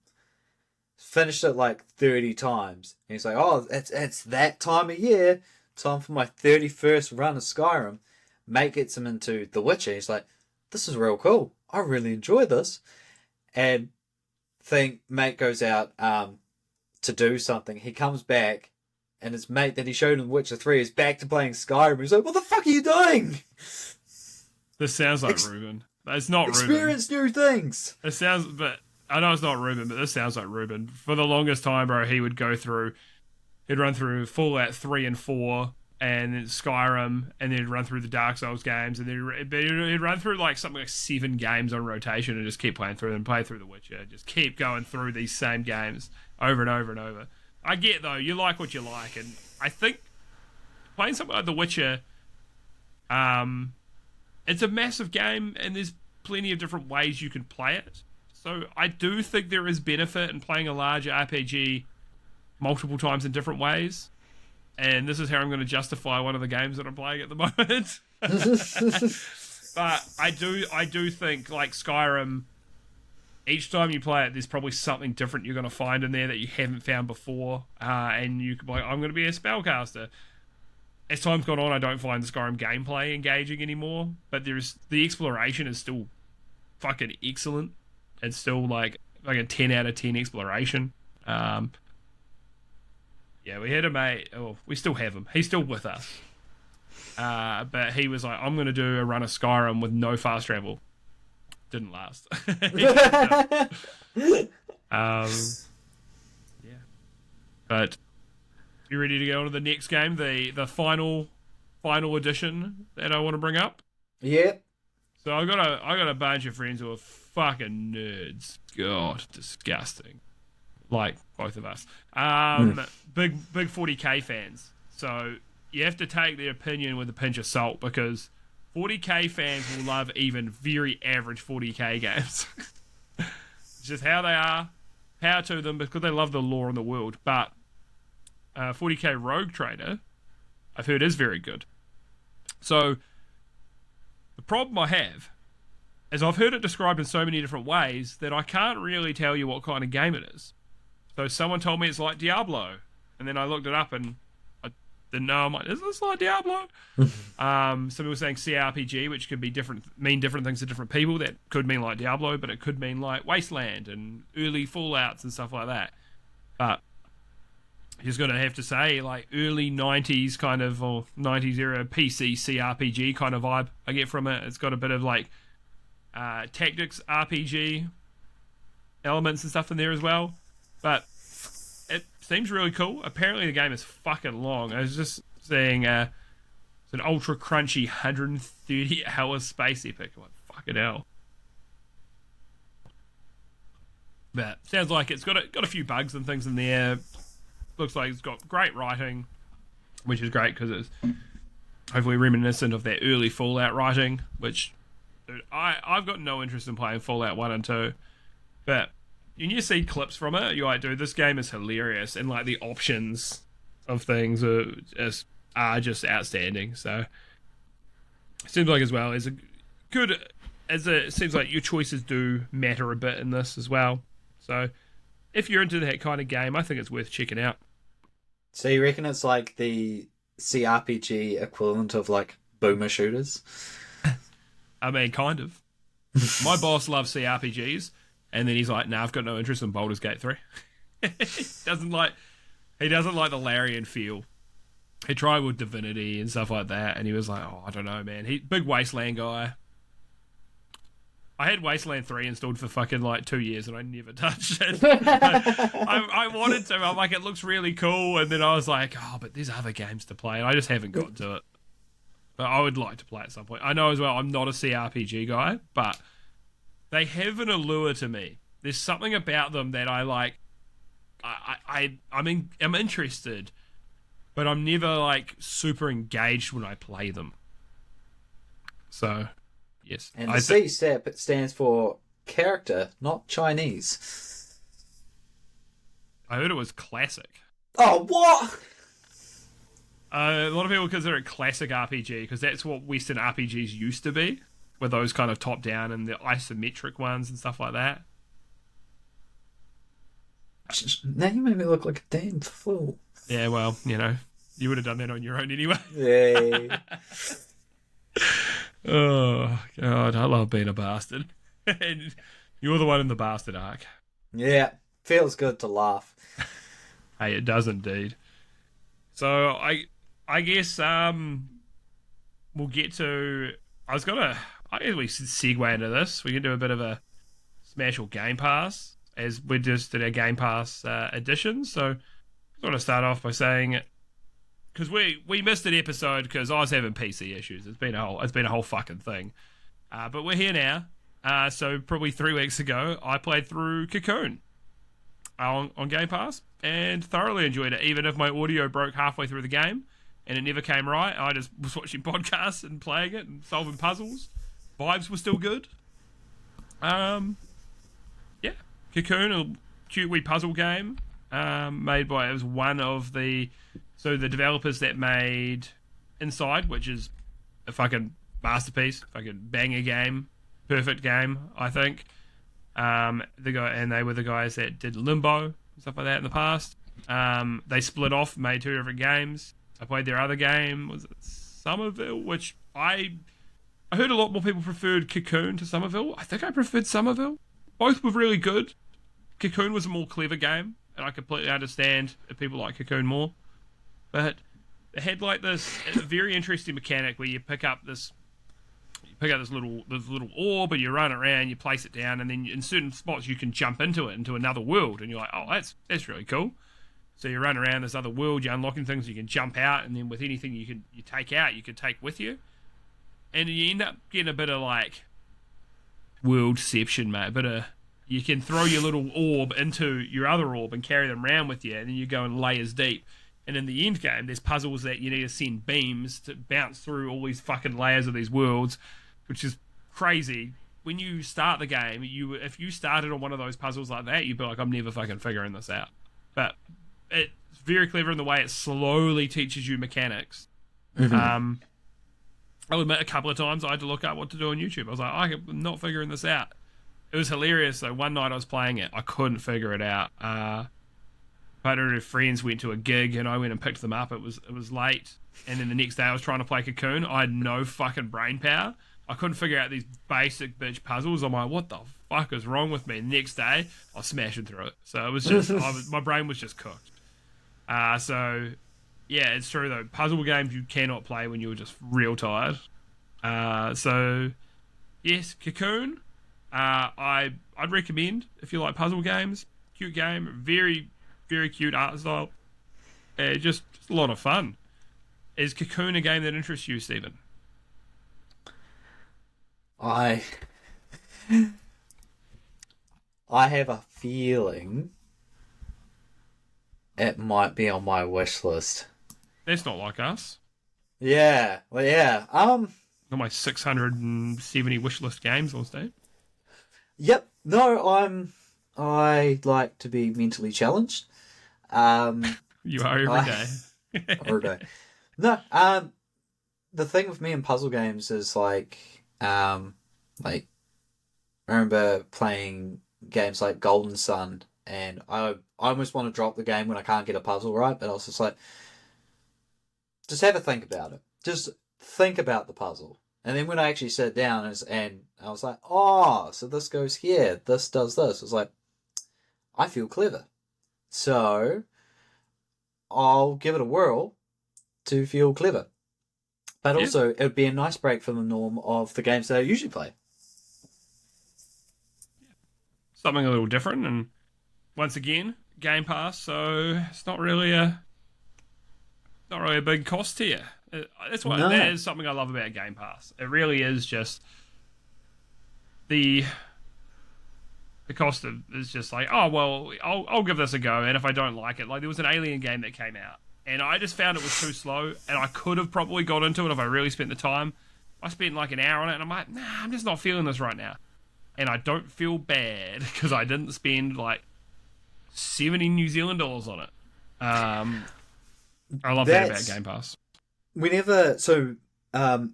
Finished it like 30 times. And he's like, oh, it's that time of year. Time for my 31st run of Skyrim. Mate gets him into The Witcher. He's like, this is real cool. I really enjoy this. And mate goes out to do something. He comes back, and his mate that he showed him Witcher 3 is back to playing Skyrim. He's like, what the fuck are you doing? This sounds like Ruben. It's not Experience Ruben. new things. It sounds, but I know it's not Ruben, but this sounds like Ruben. For the longest time, bro, he'd run through Fallout 3 and 4, and then Skyrim, and then he'd run through the Dark Souls games, and then he'd run through like something like 7 games on rotation and just keep playing through them, play through The Witcher, just keep going through these same games over and over and over. I get, though, you like what you like, and I think playing something like The Witcher, it's a massive game, and there's plenty of different ways you can play it. So I do think there is benefit in playing a large RPG multiple times in different ways. And this is how I'm going to justify one of the games that I'm playing at the moment. But I do think, like Skyrim, each time you play it, there's probably something different you're going to find in there that you haven't found before. And you could be like, I'm going to be a spellcaster. As time's gone on, I don't find the Skyrim gameplay engaging anymore. But the exploration is still fucking excellent. It's still like a 10 out of 10 exploration. Yeah, we had a mate. Oh, we still have him. He's still with us. But he was like, I'm going to do a run of Skyrim with no fast travel. Didn't last. Yeah. But you ready to go on to the next game? The final edition that I want to bring up? Yeah. So I got a bunch of friends who are fucking nerds. God, disgusting. Like both of us. Big 40k fans. So you have to take their opinion with a pinch of salt, because 40k fans will love even very average 40k games. It's just how they are. Power to them, because they love the lore in the world. But 40k Rogue Trader, I've heard, is very good. So the problem I have is I've heard it described in so many different ways that I can't really tell you what kind of game it is. So someone told me it's like Diablo, and then I looked it up and I didn't know. I'm like, is this like Diablo? Some people were saying CRPG, which could be mean different things to different people. That could mean like Diablo, but it could mean like Wasteland and early Fallouts and stuff like that. But you're going to have to say like early 90s kind of, or 90s era PC CRPG kind of vibe I get from it. It's got a bit of like tactics RPG elements and stuff in there as well. But it seems really cool. Apparently the game is fucking long. I was just saying it's an ultra crunchy 130 hour space epic. I'm like, fucking hell. But sounds like it's got a few bugs and things in there. Looks like it's got great writing, which is great because it's hopefully reminiscent of that early Fallout writing, which, dude, I've got no interest in playing Fallout 1 and 2. But when you see clips from it, you're like, dude, this game is hilarious, and like the options of things are just outstanding. So it seems like as well it seems like your choices do matter a bit in this as well. So if you're into that kind of game, I think it's worth checking out. So you reckon it's like the CRPG equivalent of like boomer shooters? I mean, kind of. My boss loves CRPGs. And then he's like, "Nah, I've got no interest in Baldur's Gate 3." He doesn't like the Larian feel. He tried with Divinity and stuff like that, and he was like, "Oh, I don't know, man." He big Wasteland guy. I had Wasteland 3 installed for fucking like 2 years and I never touched it. I wanted to. I'm like, it looks really cool. And then I was like, oh, but there's other games to play. And I just haven't got to it. But I would like to play at some point. I know as well, I'm not a CRPG guy, but they have an allure to me. There's something about them that I like. I'm interested, but I'm never like super engaged when I play them. So... Yes. And the C step, it stands for character, not Chinese. I heard it was classic. Oh, what? A lot of people consider it classic RPG because that's what Western RPGs used to be, with those kind of top-down and the isometric ones and stuff like that. Now you made me look like a damn fool. Yeah, well, you know, you would have done that on your own anyway. Yeah. Oh, God, I love being a bastard. And you're the one in the bastard arc. Yeah, feels good to laugh. Hey, it does indeed. So, I guess, we'll get to... I guess we should segue into this. We can do a bit of a Smash or Game Pass, as we just did our Game Pass edition. So, I want to start off by saying... Because we missed an episode because I was having PC issues. It's been a whole fucking thing. But we're here now. So probably 3 weeks ago, I played through Cocoon on Game Pass and thoroughly enjoyed it. Even if my audio broke halfway through the game and it never came right, I just was watching podcasts and playing it and solving puzzles. Vibes were still good. Yeah, Cocoon, a cute wee puzzle game made by... It was one of the... So the developers that made Inside, which is a fucking masterpiece, fucking banger game, perfect game, I think. They were the guys that did Limbo and stuff like that in the past. They split off, made 2 different games. I played their other game, was it Somerville, which I heard a lot more people preferred Cocoon to Somerville. I think I preferred Somerville. Both were really good. Cocoon was a more clever game, and I completely understand if people like Cocoon more. But it had like this very interesting mechanic where you pick up this little orb, and you run around, you place it down, and then in certain spots you can jump into another world, and you're like, oh, that's really cool. So you run around this other world, you're unlocking things, you can jump out, and then with anything you take out, you can take with you, and you end up getting a bit of like worldception, mate. You can throw your little orb into your other orb and carry them around with you, and then you go in layers deep. And in the end game, there's puzzles that you need to send beams to bounce through all these fucking layers of these worlds, which is crazy. When you start the game, if you started on one of those puzzles like that, you'd be like, I'm never fucking figuring this out. But it's very clever in the way it slowly teaches you mechanics. Mm-hmm. I'll admit a couple of times I had to look up what to do on YouTube. I was like, I'm not figuring this out. It was hilarious, though. One night I was playing it, I couldn't figure it out. But her friends went to a gig and I went and picked them up. It was late, and then the next day I was trying to play Cocoon. I had no fucking brain power. I couldn't figure out these basic bitch puzzles. I'm like, what the fuck is wrong with me? The next day I was smashing through it. So it was just my brain was just cooked. So yeah, it's true though. Puzzle games you cannot play when you're just real tired. So yes, Cocoon. I'd recommend if you like puzzle games. Cute game, very very cute art style. Just a lot of fun. Is Cocoon a game that interests you, Stephen? I have a feeling it might be on my wish list. That's not like us. Yeah, well, yeah. Got my 670 wish list games on Steam. Yep. No, I like to be mentally challenged. You are every day. Every day. No, the thing with me in puzzle games is like I remember playing games like Golden Sun, and I almost want to drop the game when I can't get a puzzle right, but I was just like, just have a think about it. Just think about the puzzle. And then when I actually sat down and I was like, oh, so this goes here, this does this. It's like, I feel clever. So I'll give it a whirl to feel clever. But also, it would be a nice break from the norm of the games that I usually play. Something a little different, and once again, Game Pass, so it's not really a big cost to you. That's why that is something I love about Game Pass. It really is just the cost of is just like, oh well, I'll give this a go, and if I don't like it, like there was an Alien game that came out, and I just found it was too slow, and I could have probably got into it if I really spent the time. I spent like an hour on it, and I'm like, nah, I'm just not feeling this right now, and I don't feel bad because I didn't spend like $70 New Zealand dollars on it. I love that about Game Pass. Whenever a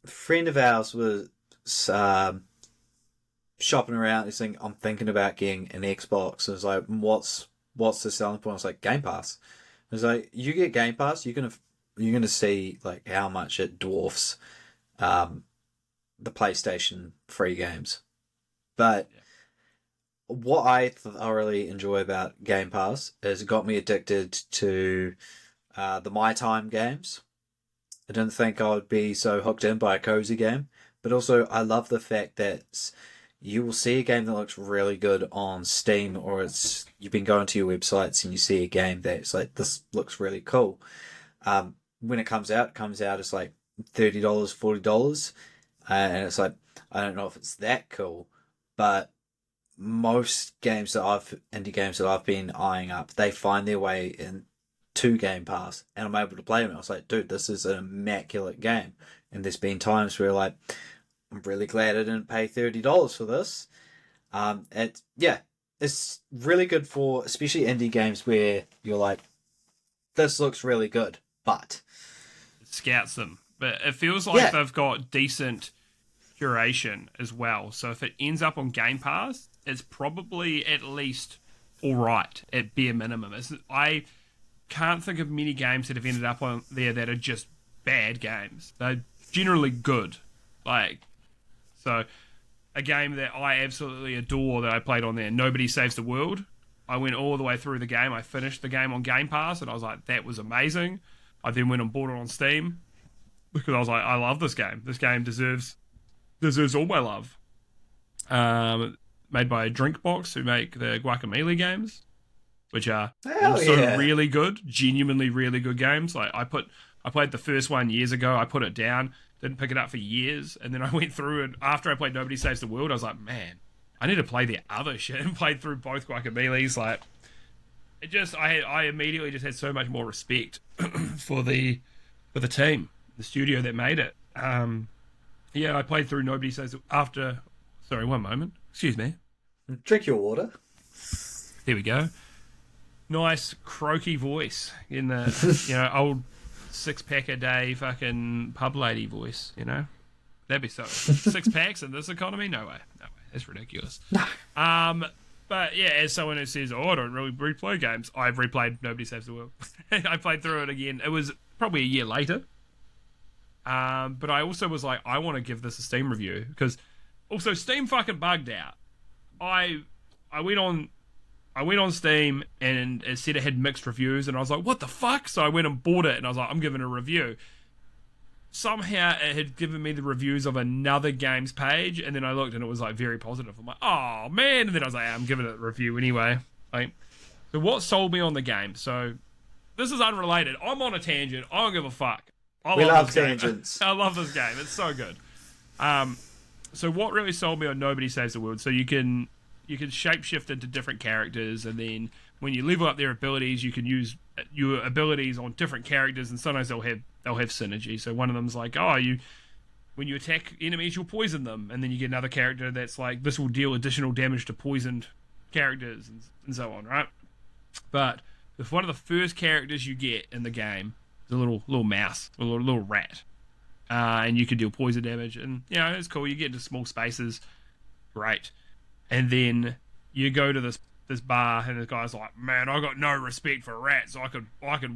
friend of ours was shopping around. He's saying, "I'm thinking about getting an Xbox." And it's like, "What's the selling point?" It's like Game Pass. It's like you get Game Pass, you're gonna see like how much it dwarfs the PlayStation free games. But what I thoroughly enjoy about Game Pass is it got me addicted to the My Time games. I didn't think I would be so hooked in by a cozy game, but also I love the fact that you will see a game that looks really good on Steam, or you've been going to your websites and you see a game that's like, this looks really cool. When it comes out it's like $30, $40, and it's like, I don't know if it's that cool, but most indie games that I've been eyeing up, they find their way in to Game Pass, and I'm able to play them. I was like, dude, this is an immaculate game. And there's been times where like, I'm really glad I didn't pay $30 for this. It's really good for especially indie games where you're like, this looks really good, but it scouts them. But it feels like they've got decent curation as well. So if it ends up on Game Pass, it's probably at least all right at bare minimum. I can't think of many games that have ended up on there that are just bad games. They're generally good. So a game that I absolutely adore that I played on there, Nobody Saves the World. I went all the way through the game. I finished the game on Game Pass, and I was like, that was amazing. I then went and bought it on Steam because I was like, I love this game. This game deserves all my love. Made by Drinkbox, who make the Guacamelee games, which are really good, genuinely really good games. Like I played the first one years ago. I put it down, didn't pick it up for years, and then I went through and after I played Nobody Saves the World, I was like, man, I need to play the other shit, and played through both Guacamelees. Like, I immediately just had so much more respect for the team, the studio that made it. I played through Nobody Saves after. Sorry, one moment. Excuse me. Drink your water. There we go. Nice croaky voice in the old 6-pack a day fucking pub lady voice. That'd be so 6 packs in this economy. No way. That's ridiculous. But yeah, as someone who says, I don't really replay games, I've replayed Nobody Saves the World. I played through it again. It was probably a year later. But I also was like, I want to give this a Steam review because also Steam fucking bugged out. I went on Steam and it said it had mixed reviews, and I was like, what the fuck? So I went and bought it, and I was like, I'm giving it a review. Somehow it had given me the reviews of another game's page, and then I looked and it was like very positive. I'm like, oh man, and then I was like, I'm giving it a review anyway. So what sold me on the game? So this is unrelated. I'm on a tangent. I don't give a fuck. We love tangents. I love this game. It's so good. So what really sold me on Nobody Saves the World? So you can shapeshift into different characters, and then when you level up their abilities, you can use your abilities on different characters, and sometimes they'll have synergy. So one of them's like, when you attack enemies, you'll poison them, and then you get another character that's like, this will deal additional damage to poisoned characters, and so on, right? But if one of the first characters you get in the game is a little mouse, a little rat, and you can deal poison damage, and it's cool. You get into small spaces, great. And then you go to this bar, and the guy's like, man, I got no respect for rats. I could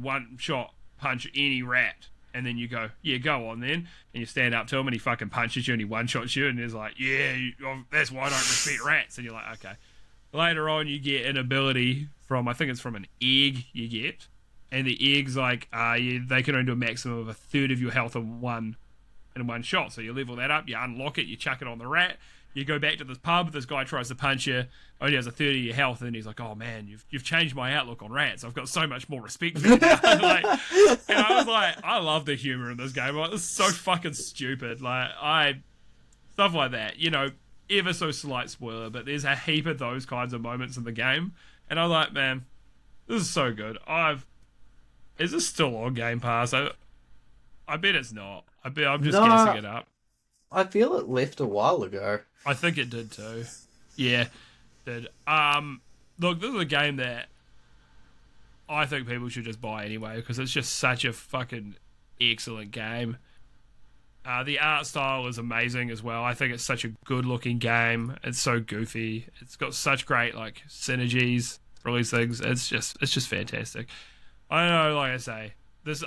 one shot punch any rat. And then you go, yeah, go on then. And you stand up to him and he fucking punches you and he one-shots you and he's like, yeah, that's why I don't respect rats. And you're like, okay. Later on, you get an ability from, I think it's from an egg you get. And the eggs, like, they can only do a maximum of a third of your health in one shot. So you level that up, you unlock it, you chuck it on the rat. You go back to this pub, this guy tries to punch you, only has a third of your health, and he's like, oh man, you've changed my outlook on rats. I've got so much more respect for you now. Like, and I was like, I love the humor in this game. I'm like, this is so fucking stupid. Stuff like that, ever so slight spoiler, but there's a heap of those kinds of moments in the game. And I'm like, man, this is so good. Is this still on Game Pass? I bet it's not. I'm just guessing it up. I feel it left a while ago. I think it did too. Yeah, did. Look, this is a game that I think people should just buy anyway because it's just such a fucking excellent game. The art style is amazing as well. I think it's such a good-looking game. It's so goofy. It's got such great synergies for all these things. It's just fantastic. I know, like I say,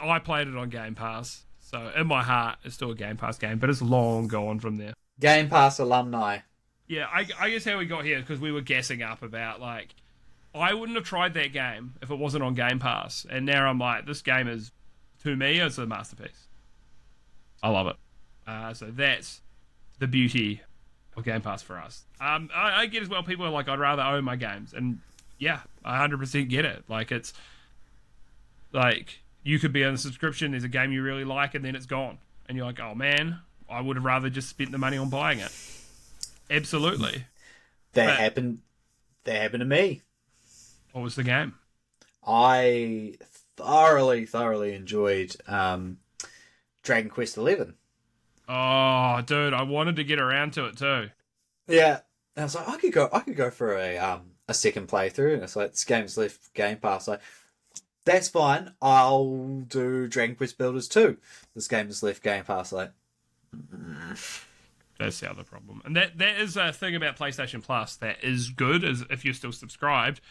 I played it on Game Pass. So, in my heart, it's still a Game Pass game, but it's long gone from there. Game Pass alumni. Yeah, I guess how we got here, because we were guessing up about, I wouldn't have tried that game if it wasn't on Game Pass. And now I'm like, this game is, to me, it's a masterpiece. I love it. So that's the beauty of Game Pass for us. I get as well, people are like, I'd rather own my games. And, yeah, I 100% get it. It's, you could be on a subscription, there's a game you really like, and then it's gone. And you're like, oh man, I would have rather just spent the money on buying it. Absolutely. That happened to me. What was the game? I thoroughly enjoyed Dragon Quest XI. Oh, dude, I wanted to get around to it too. Yeah. And I was like, I could go for a second playthrough, and it's like, this game's left Game Pass. That's fine. I'll do Dragon Quest Builders 2. This game has left Game Pass. That's the other problem. And that is a thing about PlayStation Plus that is good, is if you're still subscribed,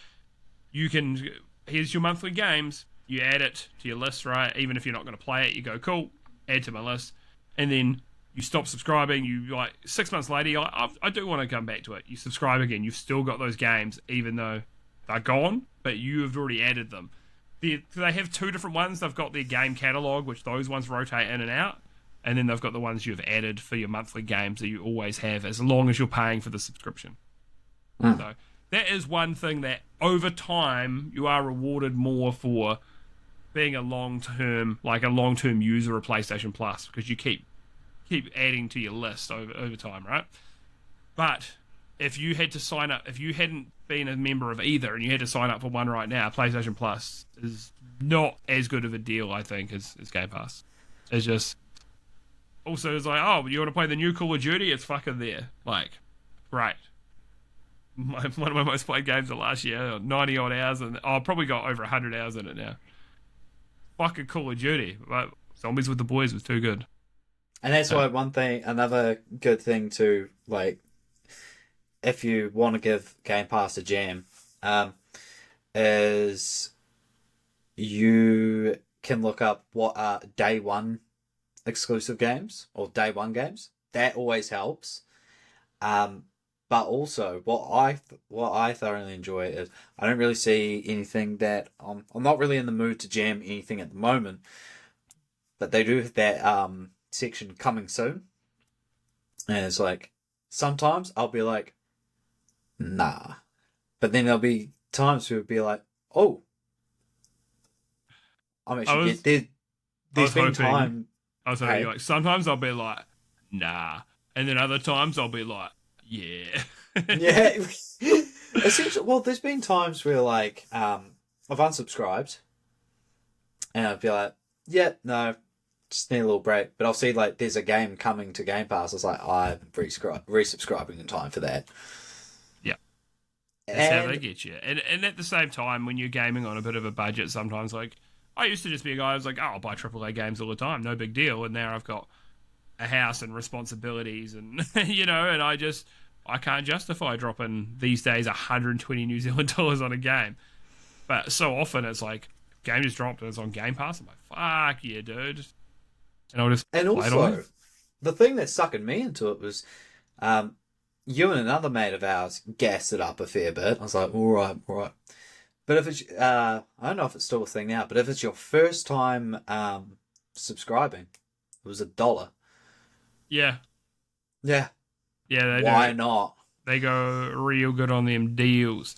here's your monthly games, you add it to your list, right? Even if you're not going to play it, you go, cool, add to my list. And then you stop subscribing, 6 months later, you're like, I do want to come back to it. You subscribe again, you've still got those games, even though they're gone, but you have already added them. They have two different ones. They've got their game catalog, which those ones rotate in and out, and then they've got the ones you've added for your monthly games that you always have, as long as you're paying for the subscription. So that is one thing that over time you are rewarded more for being a long-term user of PlayStation Plus, because you keep adding to your list over time, right? But if you had to sign up, if you hadn't been a member of either and you had to sign up for one right now, PlayStation Plus is not as good of a deal, I think, as Game Pass. It's just... Also, it's like, oh, you want to play the new Call of Duty? It's fucking there. Great. One of my most played games of last year, 90 odd hours, and I've probably got over 100 hours in it now. Fucking Call of Duty. Zombies with the Boys was too good. And that's why another good thing to, if you want to give Game Pass a jam, is you can look up what are day one exclusive games or day one games. That always helps. But also, what I thoroughly enjoy is I don't really see anything that I'm not really in the mood to jam anything at the moment. But they do have that section coming soon, and it's sometimes I'll be like, nah, but then there'll be times where it'll be like, oh, I'm actually there's been time. I was hoping, sometimes I'll be like, nah, and then other times I'll be like, yeah. Yeah. Essentially, well, there's been times where I've unsubscribed and I'd be like, yeah, no, just need a little break. But I'll see there's a game coming to Game Pass. It's like, I'm resubscribing in time for that. Yeah. That's how they get you. And at the same time, when you're gaming on a bit of a budget, sometimes I used to just be a guy who was like, oh, I'll buy AAA games all the time, no big deal. And now I've got a house and responsibilities and, and I can't justify dropping these days 120 New Zealand dollars on a game. But so often it's game just dropped and it's on Game Pass. I'm like, fuck yeah, dude. and I'll just And play it on also, there. the thing that suckered me into it was, you and another mate of ours gassed it up a fair bit. I was like, all right, all right. But if it's, I don't know if it's still a thing now, but if it's your first time subscribing, it was $1. Yeah, Yeah. yeah, they Why do. not? They go real good on them deals.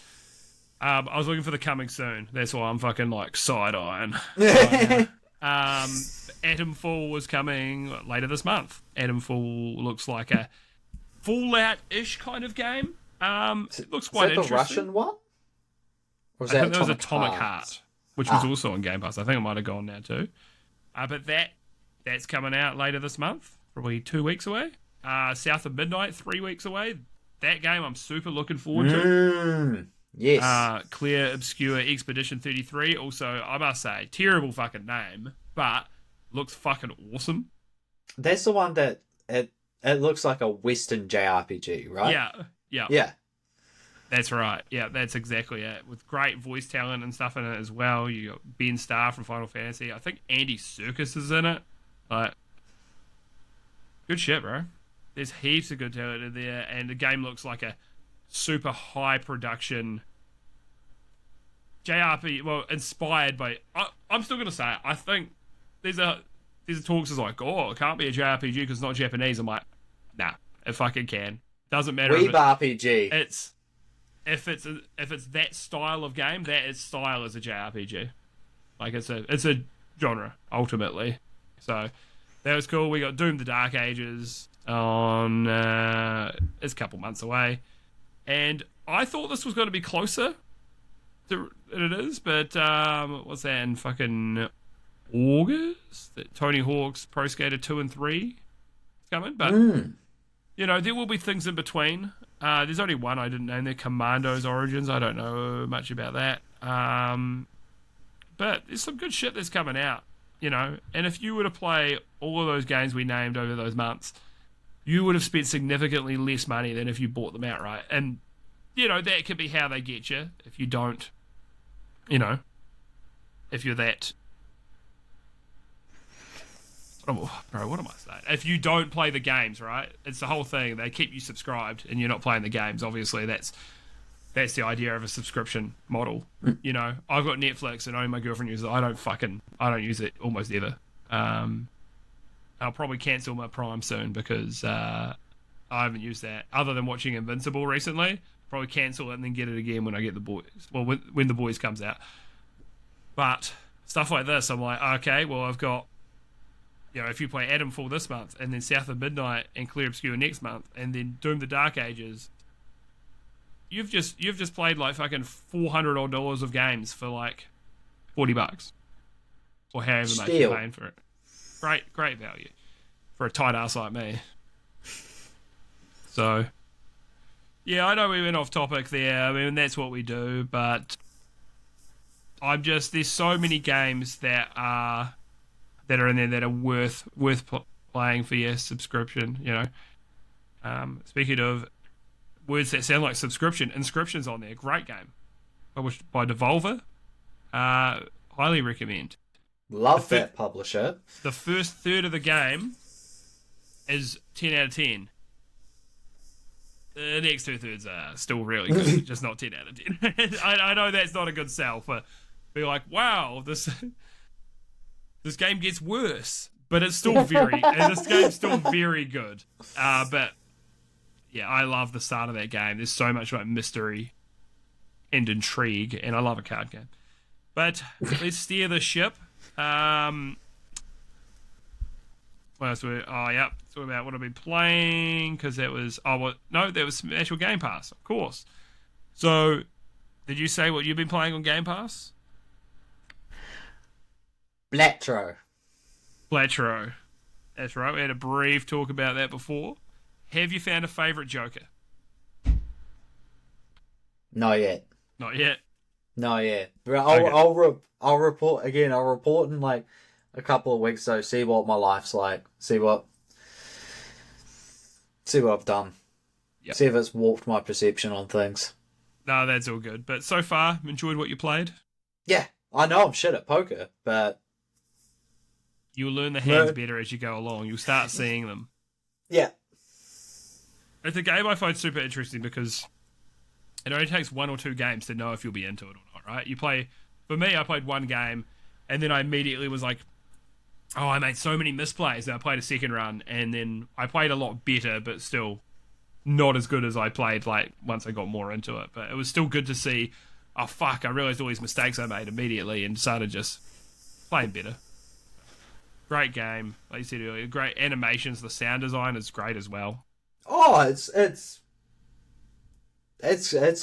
I was looking for the coming soon. That's why I'm fucking like side eyeing. Atomfall was coming later this month. Atomfall looks like a Fallout-ish kind of game. It looks Is quite that the interesting. Russian one? Or is I that think there was Atomic Atomic Heart? Heart, which was also on Game Pass. I think it might have gone now too. But that's coming out later this month, probably 2 weeks away. South of Midnight, 3 weeks away. That game I'm super looking forward to. Yes. Clear Obscure Expedition 33. Also, I must say, terrible fucking name, but looks fucking awesome. That's the one that it looks like a Western JRPG, right? Yeah. Yeah. That's right. Yeah, that's exactly it. With great voice talent and stuff in it as well. You got Ben Starr from Final Fantasy. I think Andy Serkis is in it. Like, good shit, bro. There's heaps of good talent in there, and the game looks like a super high production JRPG. Well, inspired by. I'm still gonna say it. I think there's talks is like, oh, it can't be a JRPG because it's not Japanese. I'm like, nah, it fucking can. Doesn't matter. Weeb RPG. It's if it's that style of game, that is style as a JRPG. Like it's a genre ultimately. So that was cool. We got Doom: The Dark Ages on it's a couple months away, and I thought this was going to be closer than it is, but what's that in fucking August? That Tony Hawk's Pro Skater 2 and 3 is coming, but you know there will be things in between. There's only one I didn't name there, Commando's Origins. I don't know much about that, but there's some good shit that's coming out. You know, and if you were to play all of those games we named over those months, you would have spent significantly less money than if you bought them outright. And, you know, that could be how they get you if you don't, you know, if you're that. Oh, bro, what am I saying? If you don't play the games, right? It's the whole thing. They keep you subscribed and you're not playing the games. Obviously, that's the idea of a subscription model. You know, I've got Netflix and only my girlfriend uses it. I don't use it almost ever. I'll probably cancel my Prime soon because I haven't used that other than watching Invincible recently. Probably cancel it and then get it again when I get The Boys. Well, when The Boys comes out. But stuff like this, I'm like, okay, well, I've got, you know, if you play Atomfall this month and then South of Midnight and Clear Obscure next month and then Doom: The Dark Ages, you've just played like fucking $400 odd of games for like $40 or however much you're paying for it. Great value for a tight ass like me. So, yeah, I know we went off topic there. I mean, that's what we do, but there's so many games that are in there that are worth playing for your subscription. You know, speaking of words that sound like subscription, Inscription's on there. Great game, published by Devolver. Highly recommend. Love that publisher. The first third of the game is 10 out of 10. The next 2/3 are still really good, just not 10 out of 10. I know that's not a good sell, but be like, wow, this game gets worse, but it's still this game's still very good. But yeah, I love the start of that game. There's so much like mystery and intrigue, and I love a card game. But let's steer the ship. What else yep. So about what I've been playing, because that was that was actual Game Pass, of course. So, did you say what you've been playing on Game Pass? Blatro. That's right. We had a brief talk about that before. Have you found a favourite Joker? Not yet. Not yet. Not yet. Okay. I'll report again. I'll report in like a couple of weeks. So see what my life's like. See what I've done. Yep. See if it's warped my perception on things. No, that's all good. But so far, enjoyed what you played? Yeah, I know I'm shit at poker, but You'll learn the hands No. better as you go along. You'll start seeing them. Yeah. It's a game I find super interesting because it only takes 1 or 2 games to know if you'll be into it or not, right? For me, I played 1 game, and then I immediately was like, oh, I made so many misplays, and I played a second run, and then I played a lot better, but still not as good as I played, like, once I got more into it. But it was still good to see, oh, fuck, I realised all these mistakes I made immediately and started just playing better. Great game, like you said earlier. Great animations. The sound design is great as well. Oh, it's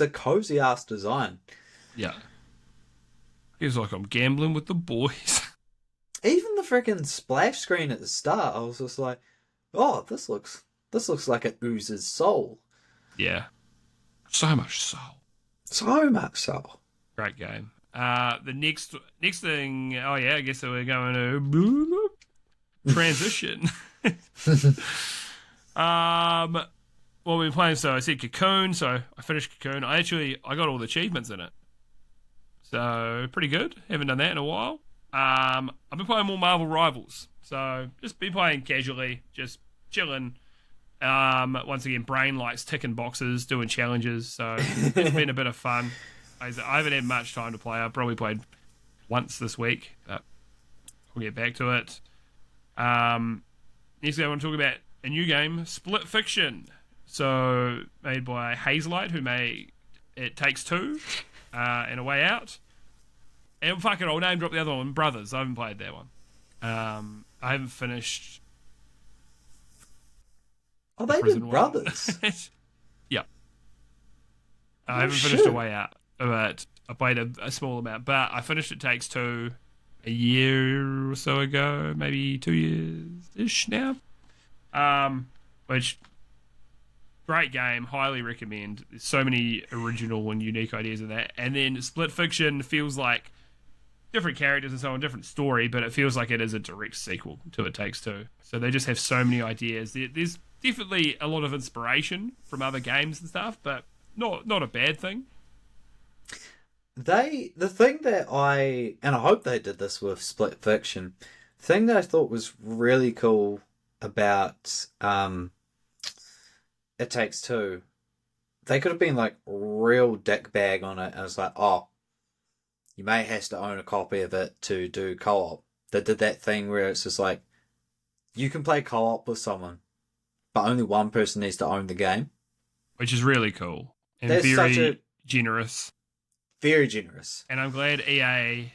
a cozy ass design. Yeah. Feels like I'm gambling with the boys. Even the freaking splash screen at the start, I was just like, oh, this looks like it oozes soul. Yeah. So much soul. So much soul. Great game. The next thing, oh yeah, I guess we're going to transition. Well, we've been playing, so I said Cocoon, so I finished Cocoon. I got all the achievements in it. So, pretty good. Haven't done that in a while. I've been playing more Marvel Rivals. So, just been playing casually, just chilling. Once again, Brain likes ticking boxes, doing challenges, so it's been a bit of fun. I haven't had much time to play. I've probably played once this week, but we'll get back to it. Next, I want to talk about a new game, Split Fiction. So, made by Hazelight, who made It Takes Two and A Way Out. And fuck it, I'll name drop the other one, Brothers. I haven't played that one. I haven't finished. Oh, they Prison did one. Brothers. Yeah. I haven't finished A Way Out, but I played a small amount. But I finished It Takes Two a year or so ago, maybe 2 years-ish now. Which, great game, highly recommend. There's so many original and unique ideas in that. And then Split Fiction feels like different characters and so on, different story, but it feels like it is a direct sequel to It Takes Two. So they just have so many ideas. There's definitely a lot of inspiration from other games and stuff, but not a bad thing. The thing that I hope they did this with Split Fiction, the thing that I thought was really cool about It Takes Two, they could have been like real dickbag on it. I was like, oh, you may have to own a copy of it to do co-op. They did that thing where it's just like, you can play co-op with someone, but only one person needs to own the game. Which is really cool and That's very generous. Very generous. And I'm glad EA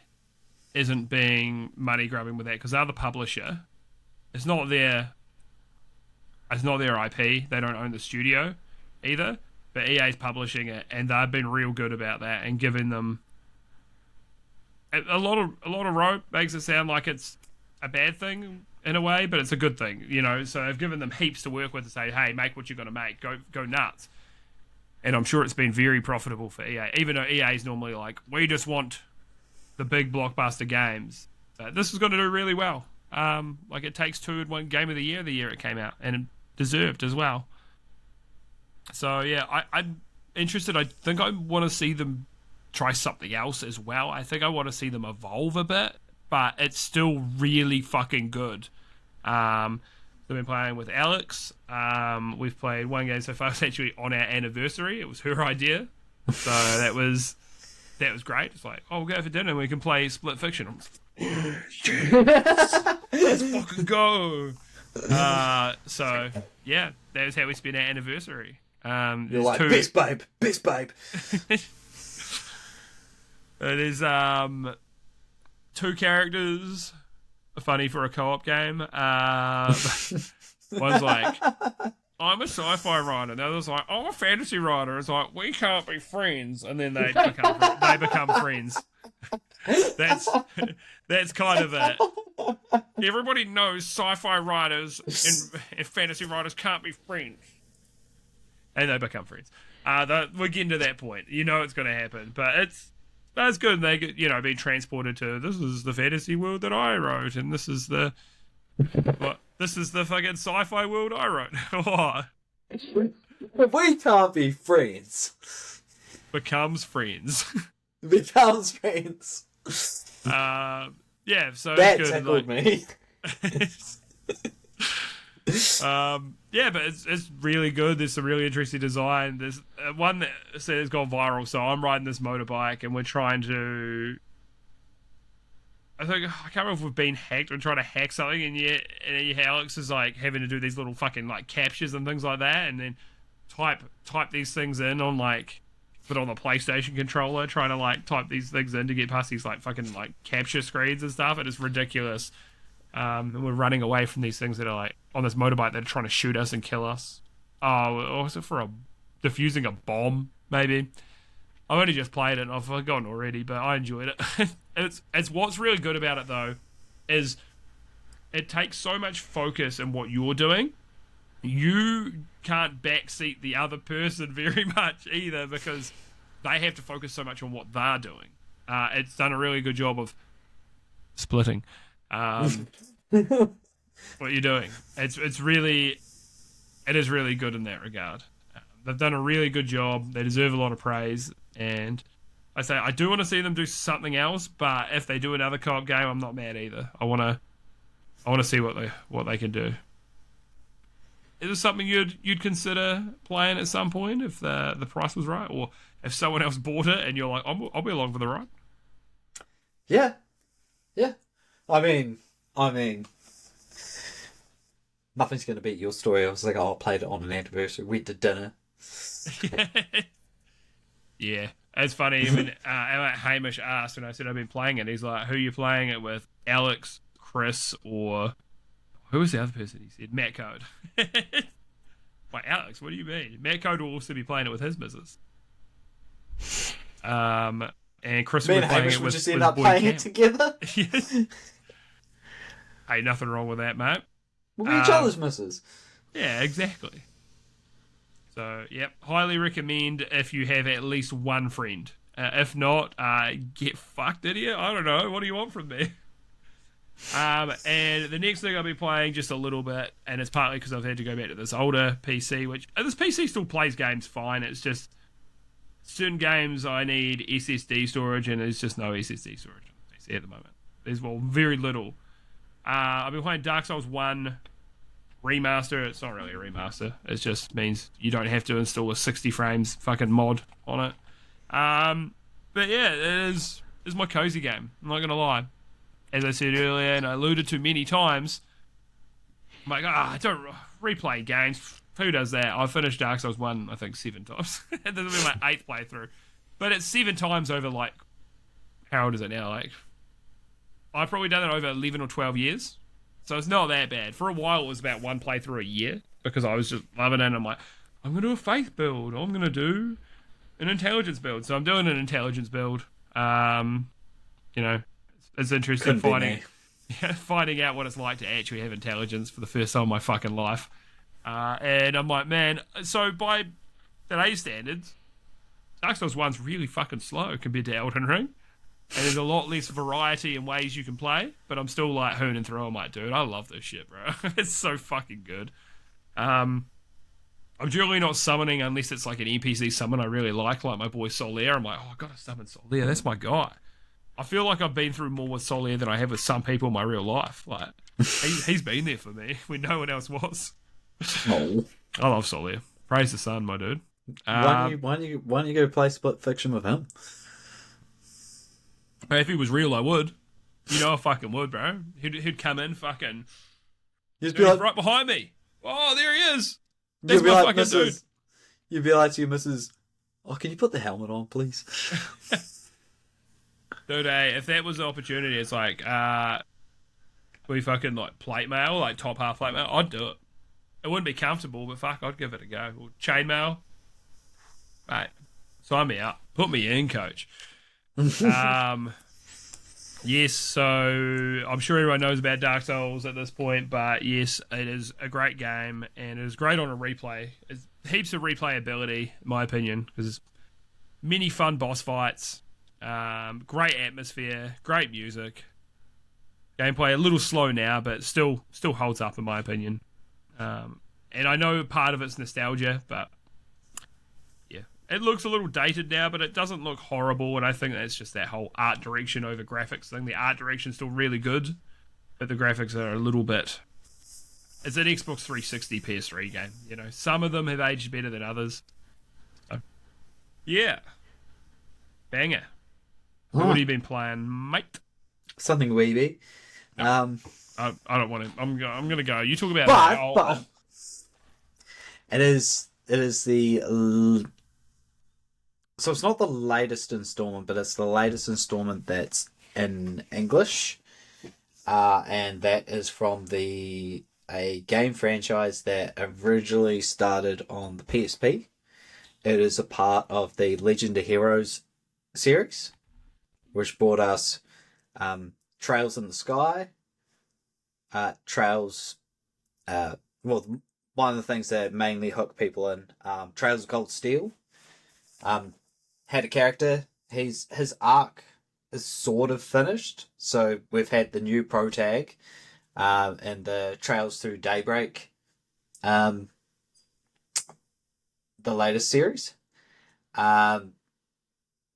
isn't being money grubbing with that, because they're the publisher. It's not their IP. They don't own the studio either, but EA's publishing it, and they've been real good about that and giving them a lot of rope. Makes it sound like it's a bad thing in a way, but it's a good thing, you know. So they've given them heaps to work with to say, hey, make what you're going to make. Go nuts. And I'm sure it's been very profitable for EA, even though EA is normally like, we just want the big blockbuster games. So this is going to do really well. Like It Takes Two had won Game of the Year it came out, and it deserved as well. So yeah, I'm interested. I think I want to see them try something else as well. I think I want to see them evolve a bit, but it's still really fucking good. We've been playing with Alex. We've played one game so far. It's actually on our anniversary. It was her idea, so that was great. It's like, oh, we'll go for dinner and we can play Split Fiction. Let's fucking go. So yeah, that was how we spent our anniversary. You're like, best babe. It is 2 characters. Funny for a co-op game. One's like, I'm a sci-fi writer. The other's like, I'm a fantasy writer. It's like, we can't be friends, and then they become friends. That's kind of it. Everybody knows sci-fi writers and fantasy writers can't be friends, and they become friends. We're getting to that point. You know it's going to happen, but that's good. They get, being transported to, this is the fantasy world that I wrote, and this is the fucking sci-fi world I wrote. We can't be friends. Becomes friends. Becomes friends. Yeah, so That it's good. tickled me. Yeah, but it's really good. There's some really interesting design. There's one that says gone viral. So I'm riding this motorbike and we're trying to. I think I can't remember if we've been hacked or trying to hack something, and Alex is like having to do these little fucking like captures and things like that, and then type these things in on like, but on the PlayStation controller, trying to like type these things in to get past these like fucking like capture screens and stuff. It is ridiculous. And we're running away from these things that are like on this motorbike that are trying to shoot us and kill us. Oh, was it for defusing a bomb? Maybe. I've only just played it and I've forgotten already, but I enjoyed it. It's what's really good about it though, is it takes so much focus in what you're doing. You can't backseat the other person very much either because they have to focus so much on what they're doing. It's done a really good job of splitting what you're doing. It is really good in that regard. They've done a really good job. They deserve a lot of praise. And I do want to see them do something else, but if they do another co-op game, I'm not mad either. I want to see what they can do. Is this something you'd consider playing at some point if the price was right, or if someone else bought it and you're like, I'll be along for the ride? Yeah. I mean, nothing's gonna beat your story. I was like, I played it on an anniversary. Went to dinner. Yeah, it's funny. When Hamish asked when I said I've been playing it, he's like, "Who are you playing it with? Alex, Chris, or who was the other person?" He said, Matt Code. Wait, Alex, what do you mean? Matt Code will also be playing it with his missus. And Chris will be playing Hamish it will with just his end up boy playing Cam. it together. Hey, nothing wrong with that, mate. We'll be each other's misses. Yeah, exactly. So, yep, highly recommend if you have at least one friend. If not, get fucked, idiot. I don't know. What do you want from me? And the next thing I'll be playing just a little bit, and it's partly because I've had to go back to this older PC, which this PC still plays games fine. It's just certain games I need SSD storage, and there's just no SSD storage on the PC at the moment. There's very little. I've been playing Dark Souls 1 remaster. It's not really a remaster. It just means you don't have to install a 60 frames fucking mod on it. But yeah, it is my cozy game. I'm not gonna lie. As I said earlier, and I alluded to many times, I'm like, I don't replay games. Who does that? I finished Dark Souls 1, I think, 7 times. This will be my 8th playthrough. But it's 7 times over, like, how old is it now? Like, I've probably done it over 11 or 12 years. So it's not that bad. For a while, it was about 1 playthrough a year because I was just loving it. And I'm like, I'm going to do a faith build. I'm going to do an intelligence build. So I'm doing an intelligence build. It's interesting finding out what it's like to actually have intelligence for the first time in my fucking life. And I'm like, man, so by today's standards, Dark Souls 1's really fucking slow compared to Elden Ring. And there's a lot less variety in ways you can play, but I'm still like hooning through. I'm like, dude, I love this shit, bro. It's so fucking good. I'm generally not summoning unless it's like an NPC summon I really like my boy Solaire. I'm like, I gotta summon Solaire. That's my guy. I feel like I've been through more with Solaire than I have with some people in my real life. Like, he's been there for me when no one else was. Oh. I love Solaire. Praise the sun, my dude. Why don't you go play Split Fiction with him? If he was real, I would. You know I fucking would, bro. He'd come in fucking... He's right behind me. Oh, there he is. That's my fucking dude. You'd be like to your missus, oh, can you put the helmet on, please? Dude, if that was the opportunity, it's like, we fucking like plate mail, like top half plate mail, I'd do it. It wouldn't be comfortable, but fuck, I'd give it a go. Or chain mail. Mate, sign me up. Put me in, coach. Yes, so I'm sure everyone knows about Dark Souls at this point, but yes, it is a great game, and it is great on a replay. It's heaps of replayability, in my opinion, because there's many fun boss fights, great atmosphere, great music, gameplay a little slow now, but still holds up in my opinion. And I know part of it's nostalgia, but yeah, it looks a little dated now, but it doesn't look horrible. And I think that's just that whole art direction over graphics thing. The art direction's still really good. but the graphics are a little bit. It's an Xbox 360 PS3 game. You know, some of them have aged better than others. So, yeah, banger. What have you been playing, mate? Something weeby. I don't want to. I'm gonna go. You talk about it. But it is the. So it's not the latest installment, but it's the latest installment that's in English, and that is from a game franchise that originally started on the PSP. It is a part of the Legend of Heroes series, which brought us Trails in the Sky, Trails. Well, one of the things that mainly hook people in, Trails of Cold Steel. Had a character. His arc is sort of finished, so we've had the new pro tag, and the Trails Through Daybreak, the latest series.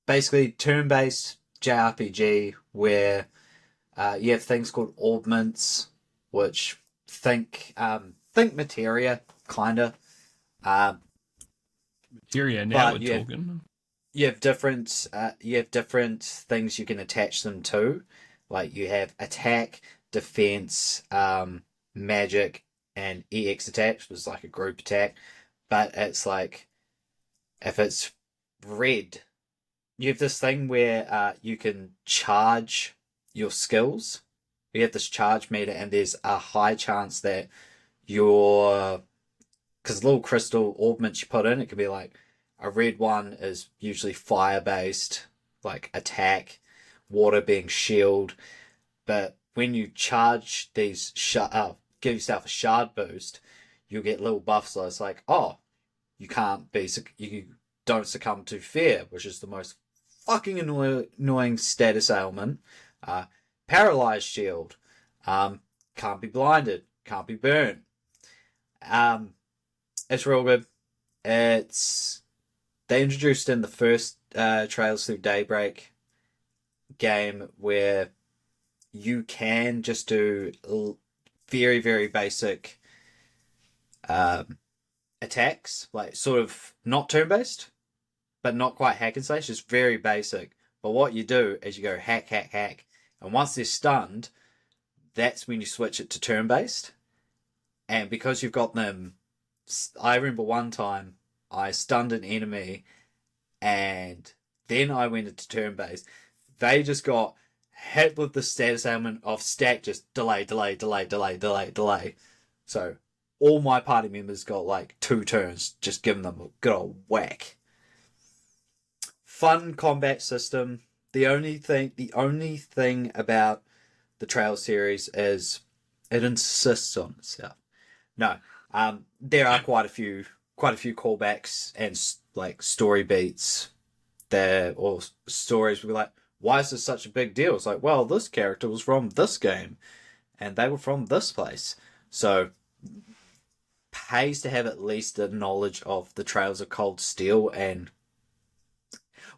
Basically turn-based JRPG where you have things called augments, which think materia, kinda. Materia. Now we're talking. You have different things you can attach them to. Like you have attack, defense, magic, and EX attack, which is like a group attack. But it's like if it's red, you have this thing where you can charge your skills. You have this charge meter, and there's a high chance that because little crystal augments you put in, it can be like a red one is usually fire based, like attack, water being shield. But when you charge these, give yourself a shard boost, you'll get little buffs. So it's like, oh, you don't succumb to fear, which is the most fucking annoying status ailment. Paralyzed shield, can't be blinded, can't be burnt. It's real good. They introduced in the first Trails Through Daybreak game where you can just do very, very basic attacks, like sort of not turn-based, but not quite hack and slash, just very basic. But what you do is you go hack, hack, hack, and once they're stunned, that's when you switch it to turn-based. And because you've got them, I remember one time I stunned an enemy, and then I went into turn-based. They just got hit with the status ailment of stack, just delay. So all my party members got like 2 turns, just giving them a good old whack. Fun combat system. The only thing about the Trail series is it insists on itself. No, there are quite a few callbacks and like story beats there, or stories will be like, why is this such a big deal? It's like, well, this character was from this game and they were from this place, so pays to have at least a knowledge of the Trails of Cold Steel. And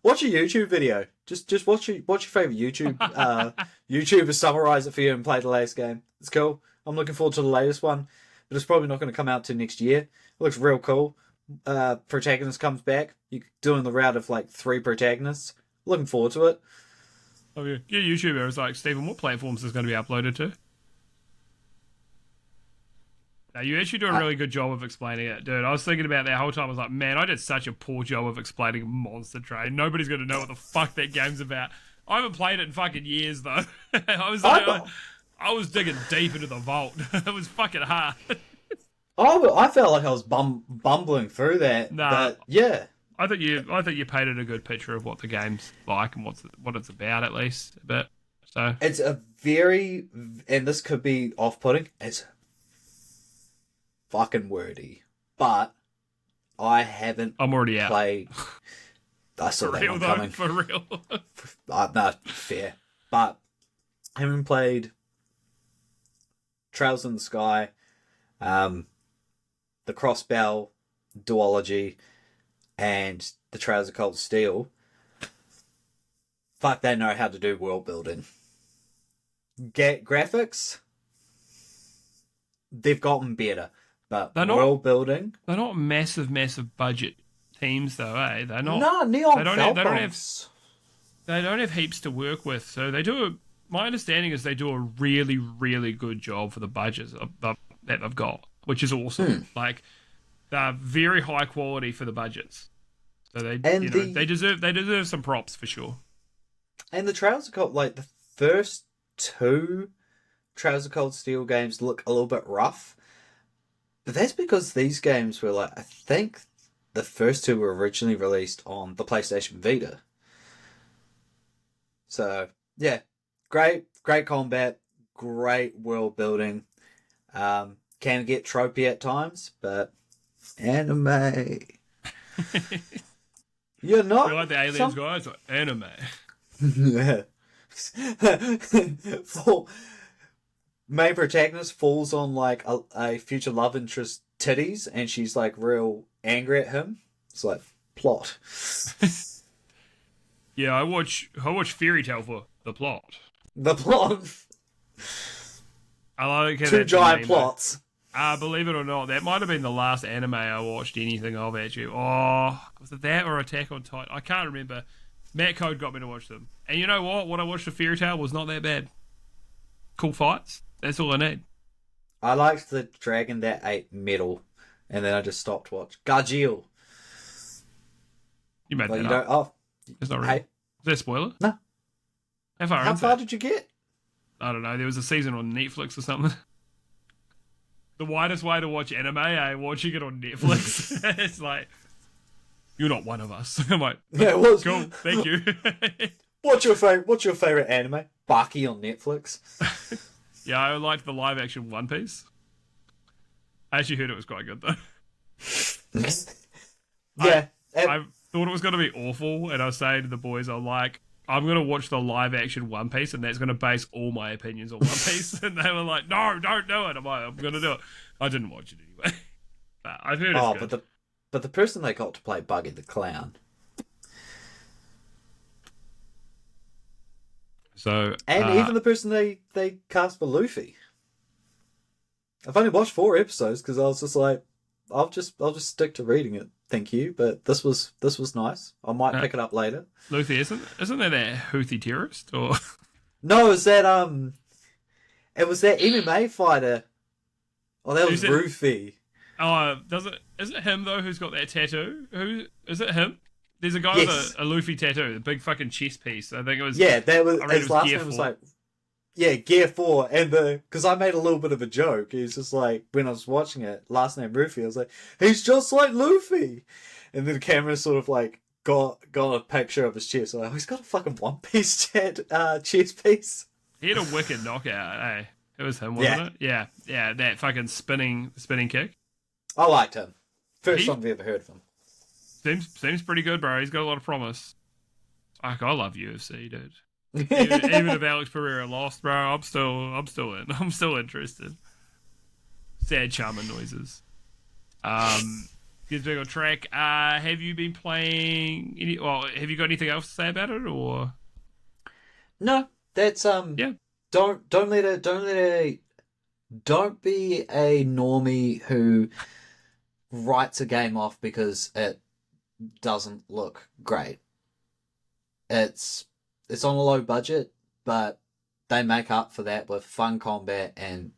watch a YouTube video. Just watch your favorite YouTuber summarize it for you and play the latest game. It's cool. I'm looking forward to the latest one, but it's probably not going to come out till next year. It looks real cool. Protagonist comes back. You're doing the route of like 3 protagonists. Looking forward to it. Oh yeah, your YouTuber is like, Stephen, what platforms is going to be uploaded to? Now, you actually do a really good job of explaining it, dude. I was thinking about that whole time. I was like, man, I did such a poor job of explaining Monster Train. Nobody's going to know what the fuck that game's about. I haven't played it in fucking years, though. I was digging deep into the vault. It was fucking hard. I felt like I was bumbling through that. Nah, but yeah. I think you painted a good picture of what the game's like and what it's about, at least a bit. So it's a very, and this could be off-putting, it's fucking wordy, but I haven't. I'm already out. Played. I saw that one coming. For real. Not fair, but I haven't played Trails in the Sky, the Crossbell duology, and the Trails of Cold Steel. Fuck, they know how to do world building. Graphics, they've gotten better, but They're not- world building. They're not massive budget teams though, eh? They're not. No, Neon They don't have- they don't have- Falcons. They don't have heaps to work with, so they do. My understanding is they do a really, really good job for the budgets that they've got, which is awesome. Like they're very high quality for the budgets, so they deserve some props for sure. And the Trails of Cold, like the first two Trails of Cold Steel games look a little bit rough, but that's because these games were like, I think the first two were originally released on the PlayStation Vita. So yeah, great combat, great world building. Can get tropey at times, but anime. You're not. You're like the aliens guys, like anime. Yeah. Main protagonist falls on like a future love interest titties, and she's like real angry at him. It's like plot. Yeah, I watch Fairy Tail for the plot. The plot. I like how Two that's the giant name, plots. Believe it or not, that might have been the last anime I watched anything of actually. Oh, was it that or Attack on Titan? I can't remember. Matt Code got me to watch them. And you know what? What I watched for Fairy Tail was not that bad. Cool fights. That's all I need. I liked the dragon that ate metal, and then I just stopped watching. Gargiel. You made Like, that you up. don't. Oh, It's not real. hey, Is that a spoiler? No. How how far did you get? I don't know. There was a season on Netflix or something. The widest way to watch anime, watching it on Netflix. It's like, you're not one of us. I'm like, Yeah, it was. cool, thank you. What's your favorite anime? Baki on Netflix. Yeah, I liked the live action One Piece. I actually heard it was quite good though. Yeah. I thought it was going to be awful, and I was saying to the boys, I'm going to watch the live action One Piece, and that's going to base all my opinions on One Piece. And they were like, no, don't do it. I'm like, I'm going to do it. I didn't watch it anyway. But I've heard it's good. but the person they got to play Buggy the Clown. So, And even the person they cast for Luffy. I've only watched 4 episodes because I was just like, I'll just stick to reading it. Thank you, but this was nice. I might pick it up later. Luffy isn't that Houthi terrorist or? No, it was that MMA fighter. Oh, that was Rufy. Oh, is it him though who's got that tattoo? Who is it? Him? There's a guy Yes. with a Luffy tattoo, the big fucking chest piece. I think it was. Yeah, that was I read his it was last Gear name was 4. like, yeah, Gear 4, and because I made a little bit of a joke. He was just like, when I was watching it, last name Rufy, I was like, he's just like Luffy, and then the camera sort of like got a picture of his chest. So like, oh, he's got a fucking One Piece chest piece. He had a wicked knockout. Eh? It was him, wasn't it? Yeah. That fucking spinning kick. I liked him. First time I've ever heard of him. Seems pretty good, bro. He's got a lot of promise. Like, I love UFC, dude. Even if Alex Pereira lost, bro, I'm still in. I'm still interested. Sad charming noises. Gives me a track. Have you been playing have you got anything else to say about it or? No, that's Yeah. Don't be a normie who writes a game off because it doesn't look great. It's on a low budget, but they make up for that with fun combat and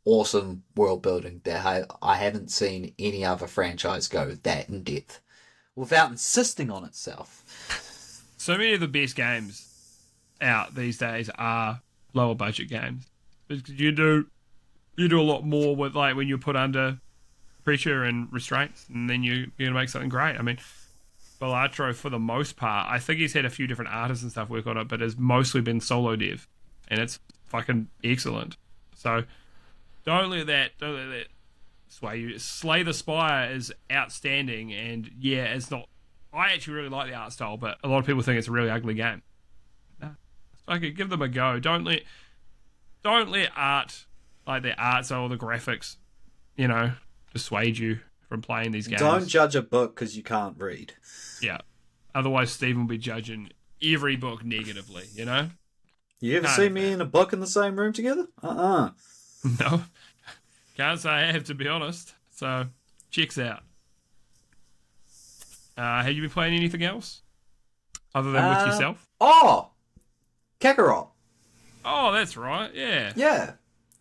awesome world building that I haven't seen any other franchise go that in depth without insisting on itself. So many of the best games out these days are lower budget games because you do a lot more with like when you're put under pressure and restraints, and then you're gonna make something great. I mean, Balatro, for the most part, I think he's had a few different artists and stuff work on it, but has mostly been solo dev, and it's fucking excellent. So don't let that sway you. Slay the Spire is outstanding, and yeah, it's not. I actually really like the art style, but a lot of people think it's a really ugly game. No, fucking give them a go. Don't let art, like the art style or the graphics, dissuade you from playing these games. Don't judge a book because you can't read. Yeah. Otherwise, Stephen will be judging every book negatively, You ever see me in a book in the same room together? No. Can't say I have, to be honest. So, checks out. Have you been playing anything else other than with yourself? Oh, Kakarot. Oh, that's right. Yeah. Yeah.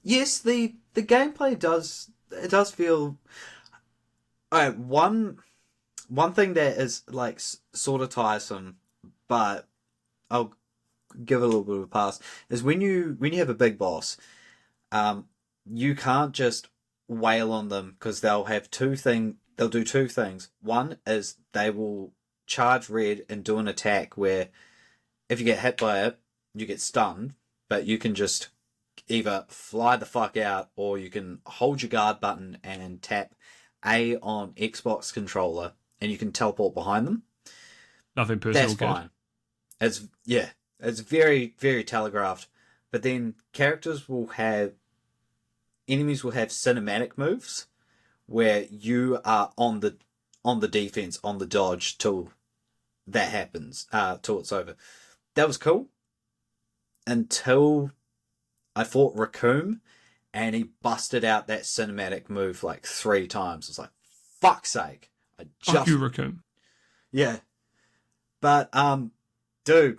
Yes, the gameplay does feel. One thing that is like sort of tiresome, but I'll give it a little bit of a pass, is when you have a big boss, you can't just wail on them because they'll do two things. One is they will charge red and do an attack where if you get hit by it, you get stunned, but you can just either fly the fuck out or you can hold your guard button and tap A on Xbox controller and you can teleport behind them. Nothing personal. That's fine. It's very, very telegraphed. But then enemies will have cinematic moves where you are on the defense, on the dodge till that happens, till it's over. That was cool until I fought Raccoon and he busted out that cinematic move like 3 times. It's like, fuck's sake. Fuck you, Raccoon. Yeah. But, dude,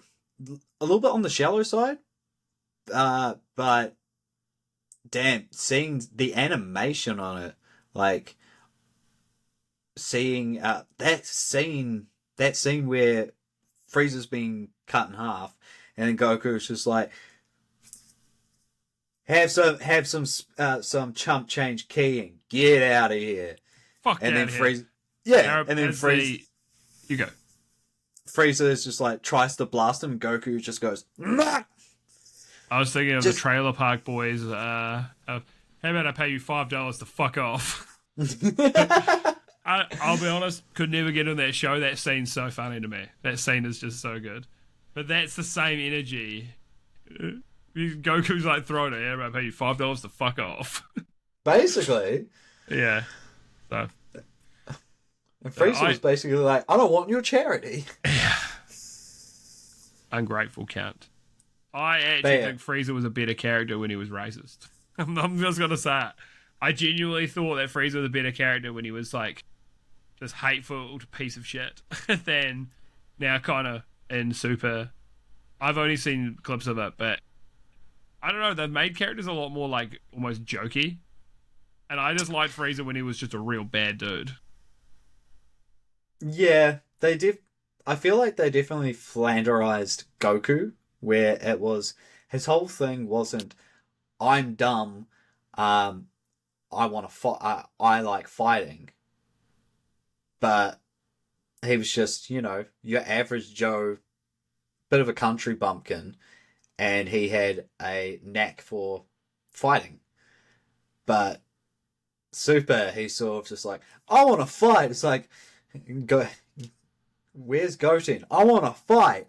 a little bit on the shallow side, but damn, seeing the animation on it, like seeing that scene where Frieza's being cut in half, and then Goku's just like, have some chump change keying, get out of here. Fuck and then here. Frieza, yeah, and then Frieza, you go. Frieza is just like tries to blast him, and Goku just goes, nah! I was thinking of the Trailer Park Boys. How about I pay you $5 to fuck off? I'll be honest, could never get on that show. That scene's so funny to me. That scene is just so good. But that's the same energy. Goku's like throwing it. How about I pay you $5 to fuck off? Basically. Yeah. So. And Frieza was basically like, I don't want your charity. Yeah. Ungrateful cunt. I actually think Frieza was a better character when he was racist. I'm just going to say it. I genuinely thought that Frieza was a better character when he was like this hateful piece of shit than now kind of in Super. I've only seen clips of it, but I don't know. They've made characters a lot more like almost jokey. And I just liked Frieza when he was just a real bad dude. Yeah, I feel like they definitely flanderized Goku, where it was his whole thing wasn't I'm dumb, I want to fight, I like fighting, but he was just, you know, your average Joe, bit of a country bumpkin, and he had a knack for fighting. But Super, he's sort of just like, I want to fight. It's like, go, where's Goten? I want to fight.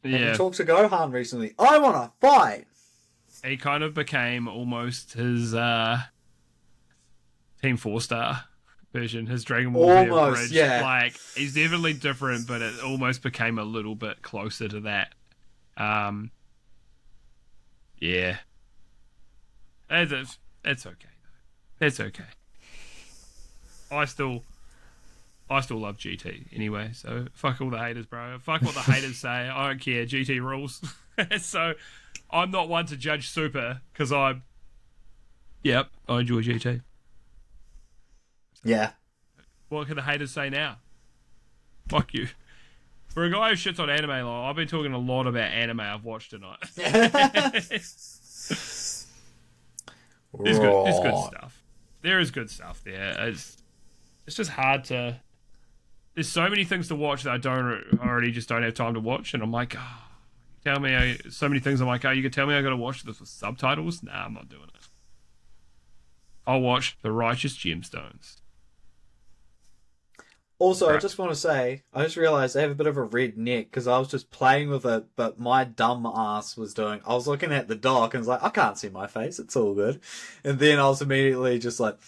Yeah. And he talked to Gohan recently. I want to fight. He kind of became almost his Team 4-Star version, his Dragon Ball Z Bridge. Yeah. Like, he's definitely different, but it almost became a little bit closer to that. Yeah. It's okay. It's okay. I still love GT anyway, so fuck all the haters, bro. Fuck what the haters say. I don't care. GT rules. So I'm not one to judge Super because I enjoy GT. Yeah. What can the haters say now? Fuck you. For a guy who shits on anime, I've been talking a lot about anime I've watched tonight. There's good stuff. There is good stuff there. It's just hard to. There's so many things to watch that I already just don't have time to watch, and I'm like, tell me so many things. I'm like, you could tell me I got to watch this with subtitles. Nah, I'm not doing it. I'll watch The Righteous Gemstones. Also, I just want to say, I just realized I have a bit of a red neck because I was just playing with it, but my dumb ass was I was looking at the dock and was like, I can't see my face, it's all good. And then I was immediately just like,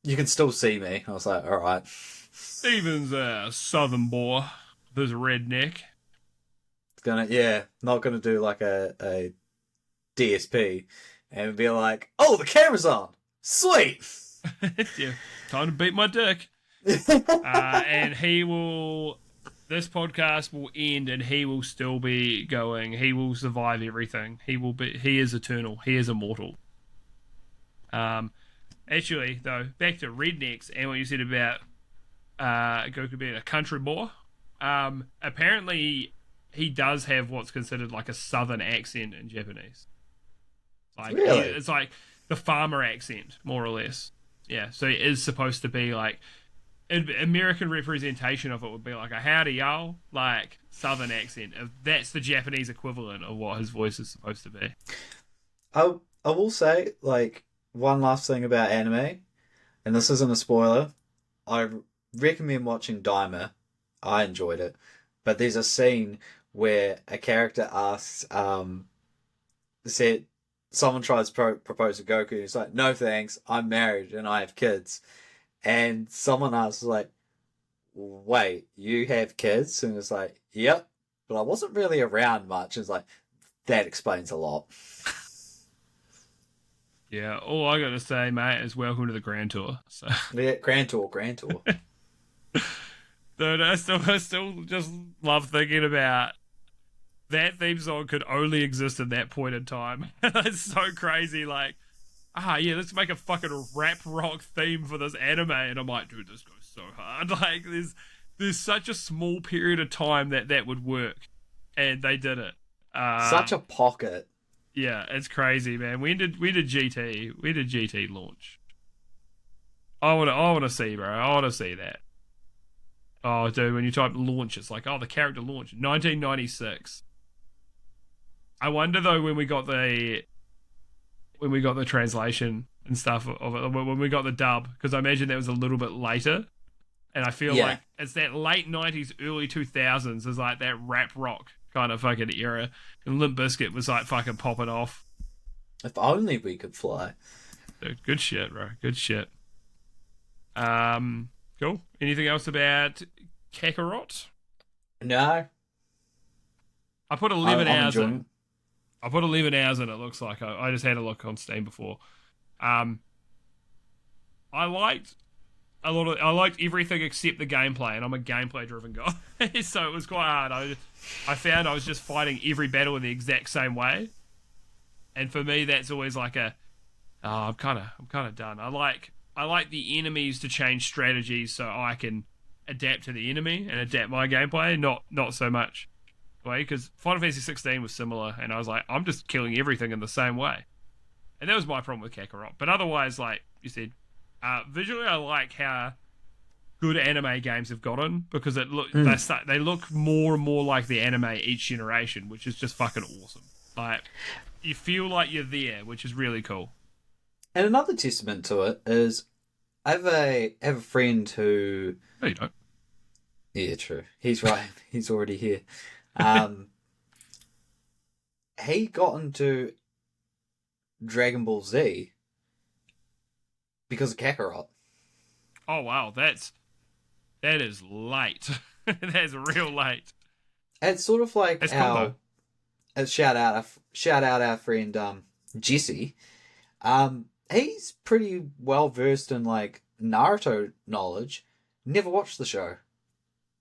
you can still see me. I was like, alright. Steven's a southern boy with his red neck. Not gonna do like a DSP and be like, "Oh, the camera's on. Sweet." Yeah, time to beat my dick. And he will. This podcast will end, and he will still be going. He will survive everything. He will be. He is eternal. He is immortal. Actually, though, back to rednecks and what you said about Goku being a country boy. Apparently, he does have what's considered like a southern accent in Japanese. Like Really? it's like the farmer accent, more or less. Yeah, so it is supposed to be like American representation of it would be like a howdy y'all, like southern accent. That's the Japanese equivalent of what his voice is supposed to be. I will say, like, one last thing about anime, and this isn't a spoiler. I recommend watching Daima. I enjoyed it, but there's a scene where a character asks, said someone tries to propose to Goku, and he's like, "No thanks, I'm married and I have kids." And someone asks, like, "Wait, you have kids?" And it's like, "Yep, but I wasn't really around much." It's like, that explains a lot. Yeah, all I got to say, mate, is welcome to the Grand Tour. So, Yeah, Grand Tour. dude, I still just love thinking about that theme song could only exist at that point in time. It's so crazy. Like, yeah, let's make a fucking rap rock theme for this anime, and I'm like, dude, this goes so hard. Like, there's such a small period of time that would work, and they did it. Such a pocket. Yeah, it's crazy, man. When did GT launch? I want to see, bro. I want to see that. Oh, dude, when you type launch, it's like, oh, the character launch 1996. I wonder though when we got the translation and stuff of it, when we got the dub, because I imagine that was a little bit later, and I feel like it's that late 90s, early 2000s is like that rap rock kind of fucking era, and Limp Bizkit was like fucking popping off. If only we could fly. Dude, good shit, bro. Good shit. Cool. Anything else about Kakarot? No. I put 11 I'm hours enjoying in. I put 11 hours in, it looks like. I just had a look on Steam before. I liked everything except the gameplay, and I'm a gameplay driven guy. So it was quite hard. I found I was just fighting every battle in the exact same way. And for me that's always like I'm kinda done. I like the enemies to change strategies so I can adapt to the enemy and adapt my gameplay, not so much way, because Final Fantasy 16 was similar, and I was like, I'm just killing everything in the same way, and that was my problem with Kakarot. But otherwise, like you said, visually, I like how good anime games have gotten, because they look more and more like the anime each generation, which is just fucking awesome. Like, you feel like you're there, which is really cool. And another testament to it is, I have a friend who. No, you don't. Yeah, true. He's right. He's already here. He got into Dragon Ball Z because of Kakarot. Oh wow, that is late. That's real late. It's sort of like That's our cool, shout out our friend Jesse. He's pretty well versed in like Naruto knowledge. Never watched the show.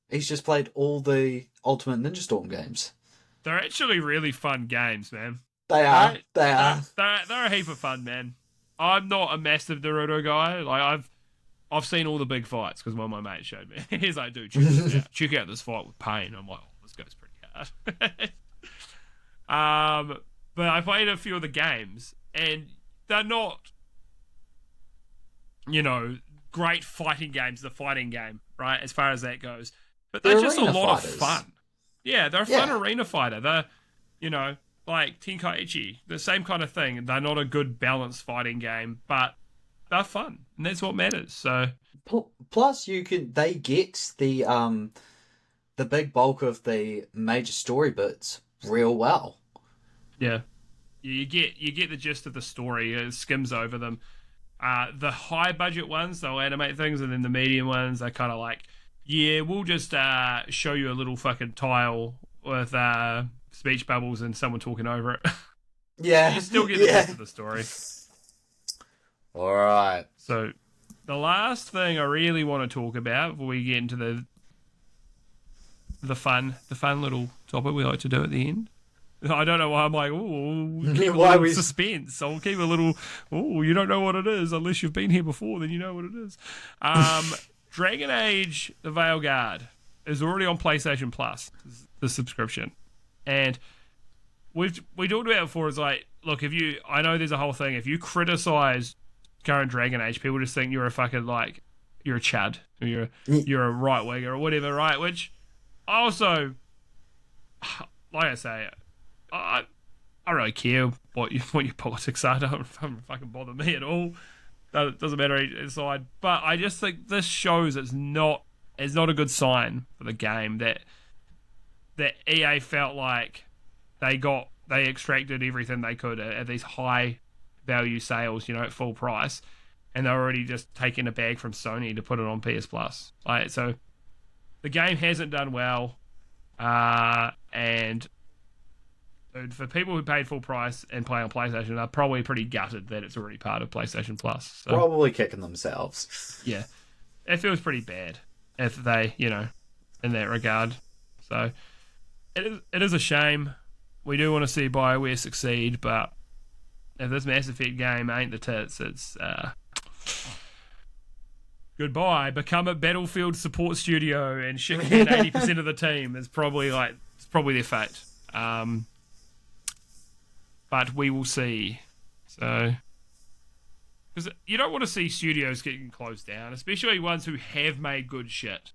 He's just played all the Ultimate Ninja Storm games. They're actually really fun games, man. They are. They are. They're a heap of fun, man. I'm not a massive Naruto guy. Like I've seen all the big fights because one of my mates showed me. He's like, dude, check this out. Check out this fight with Pain. I'm like, oh, this goes pretty hard. But I played a few of the games, and they're not, great fighting games. The fighting game, right? As far as that goes, but they're just a lot of fun. Yeah, they're a fun arena fighter. They're, like Tenkaichi, the same kind of thing. They're not a good balanced fighting game, but they're fun, and that's what matters. So plus, they get the big bulk of the major story bits real well. Yeah, you get the gist of the story. It skims over them. The high budget ones, they'll animate things, and then the medium ones, they're kind of like, yeah, we'll just show you a little fucking tile with speech bubbles and someone talking over it. Yeah. You still get the gist of the story. All right. So, the last thing I really want to talk about before we get into the fun little topic we like to do at the end. I don't know why I'm like, oh, keep a little suspense. I'll keep a little, oh, you don't know what it is unless you've been here before, then you know what it is. Dragon Age: The Veilguard is already on PlayStation Plus, the subscription, and we talked about it before. It's like, look, I know there's a whole thing. If you criticize current Dragon Age, people just think you're a fucking you're a chud, or you're a right winger or whatever, right? Which I also, like I say, I don't really care what your politics are. Don't fucking bother me at all. It doesn't matter either side. But I just think this shows it's not a good sign for the game that EA felt like they extracted everything they could at these high value sales, at full price, and they're already just taking a bag from Sony to put it on PS Plus. So the game hasn't done well, and for people who paid full price and play on PlayStation, they're probably pretty gutted that it's already part of PlayStation Plus. So, probably kicking themselves. Yeah, it feels pretty bad if they, in that regard. So it is a shame. We do want to see BioWare succeed, but if this Mass Effect game ain't the tits, it's goodbye. Become a Battlefield support studio and shit 80% of the team. It's probably their fate. But we will see. So, because you don't want to see studios getting closed down, especially ones who have made good shit.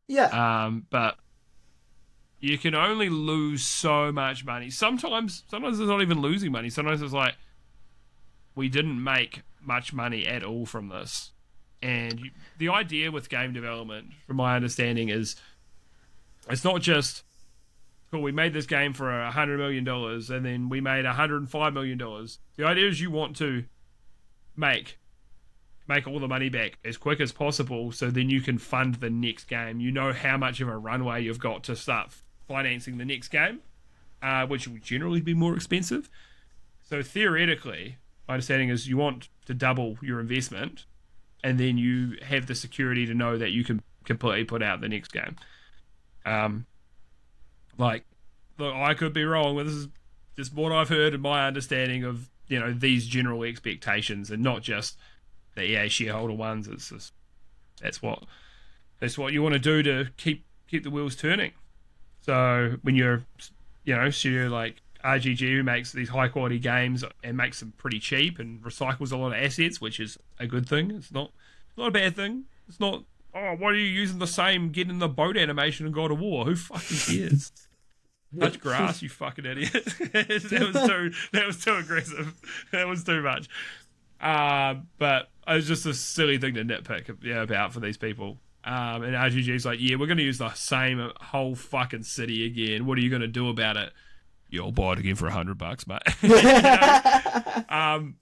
Yeah. But you can only lose so much money. Sometimes it's not even losing money. Sometimes it's like, we didn't make much money at all from this. And the idea with game development, from my understanding, is it's not just, cool, we made this game for $100 million and then we made $105 million. The idea is you want to make all the money back as quick as possible, so then you can fund the next game. You know how much of a runway you've got to start financing the next game, which will generally be more expensive. So theoretically, my understanding is you want to double your investment, and then you have the security to know that you can completely put out the next game. Look, I could be wrong, but this is just what I've heard and my understanding of, these general expectations, and not just the EA shareholder ones. It's just, that's what you want to do to keep the wheels turning. So when you're, studio like RGG, who makes these high quality games and makes them pretty cheap and recycles a lot of assets, which is a good thing. It's not a bad thing. It's not, oh, why are you using the same get in the boat animation in God of War? Who fucking cares? Touch grass, you fucking idiot. that was too aggressive. That was too much. But it was just a silly thing to nitpick about for these people. And RGG's like, yeah, we're going to use the same whole fucking city again. What are you going to do about it? You'll buy it again for $100, mate.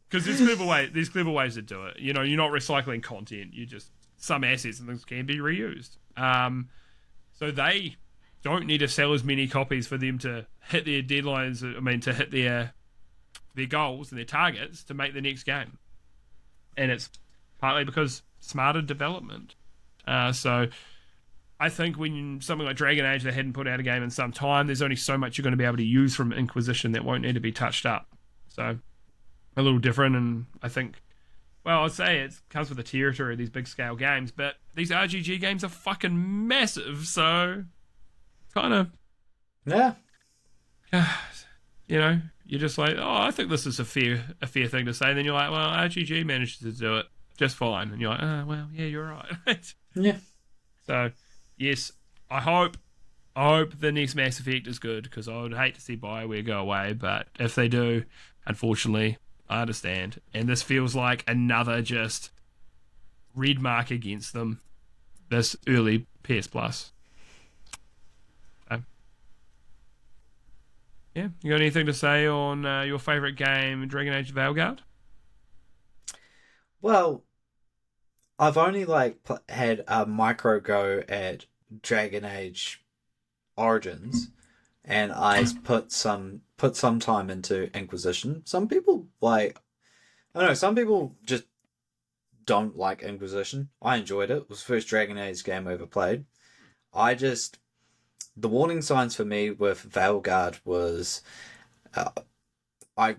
Because there's clever ways to do it. You're not recycling content. You just, some assets and things can be reused. So they don't need to sell as many copies for them to hit their deadlines. To hit their goals and their targets to make the next game. And it's partly because smarter development. So I think when something like Dragon Age, they hadn't put out a game in some time, there's only so much you're going to be able to use from Inquisition that won't need to be touched up. So a little different, and I think, well, I'd say it comes with the territory of these big scale games, but these RGG games are fucking massive, so kind of, yeah, you're just like, oh, I think this is a fair thing to say, and then you're like, well, RGG managed to do it just fine, and you're like, oh, well, yeah, you're right. Yeah. So, yes, I hope the next Mass Effect is good, because I would hate to see BioWare go away, but if they do, unfortunately, I understand. And this feels like another just red mark against them, this early PS Plus. So, yeah, you got anything to say on your favourite game, Dragon Age Veilguard? Well, I've only had a micro go at Dragon Age Origins, and I put put some time into Inquisition. Some people like, I don't know, some people just don't like Inquisition. I enjoyed it. It was the first Dragon Age game I ever played. The warning signs for me with Veilguard was, I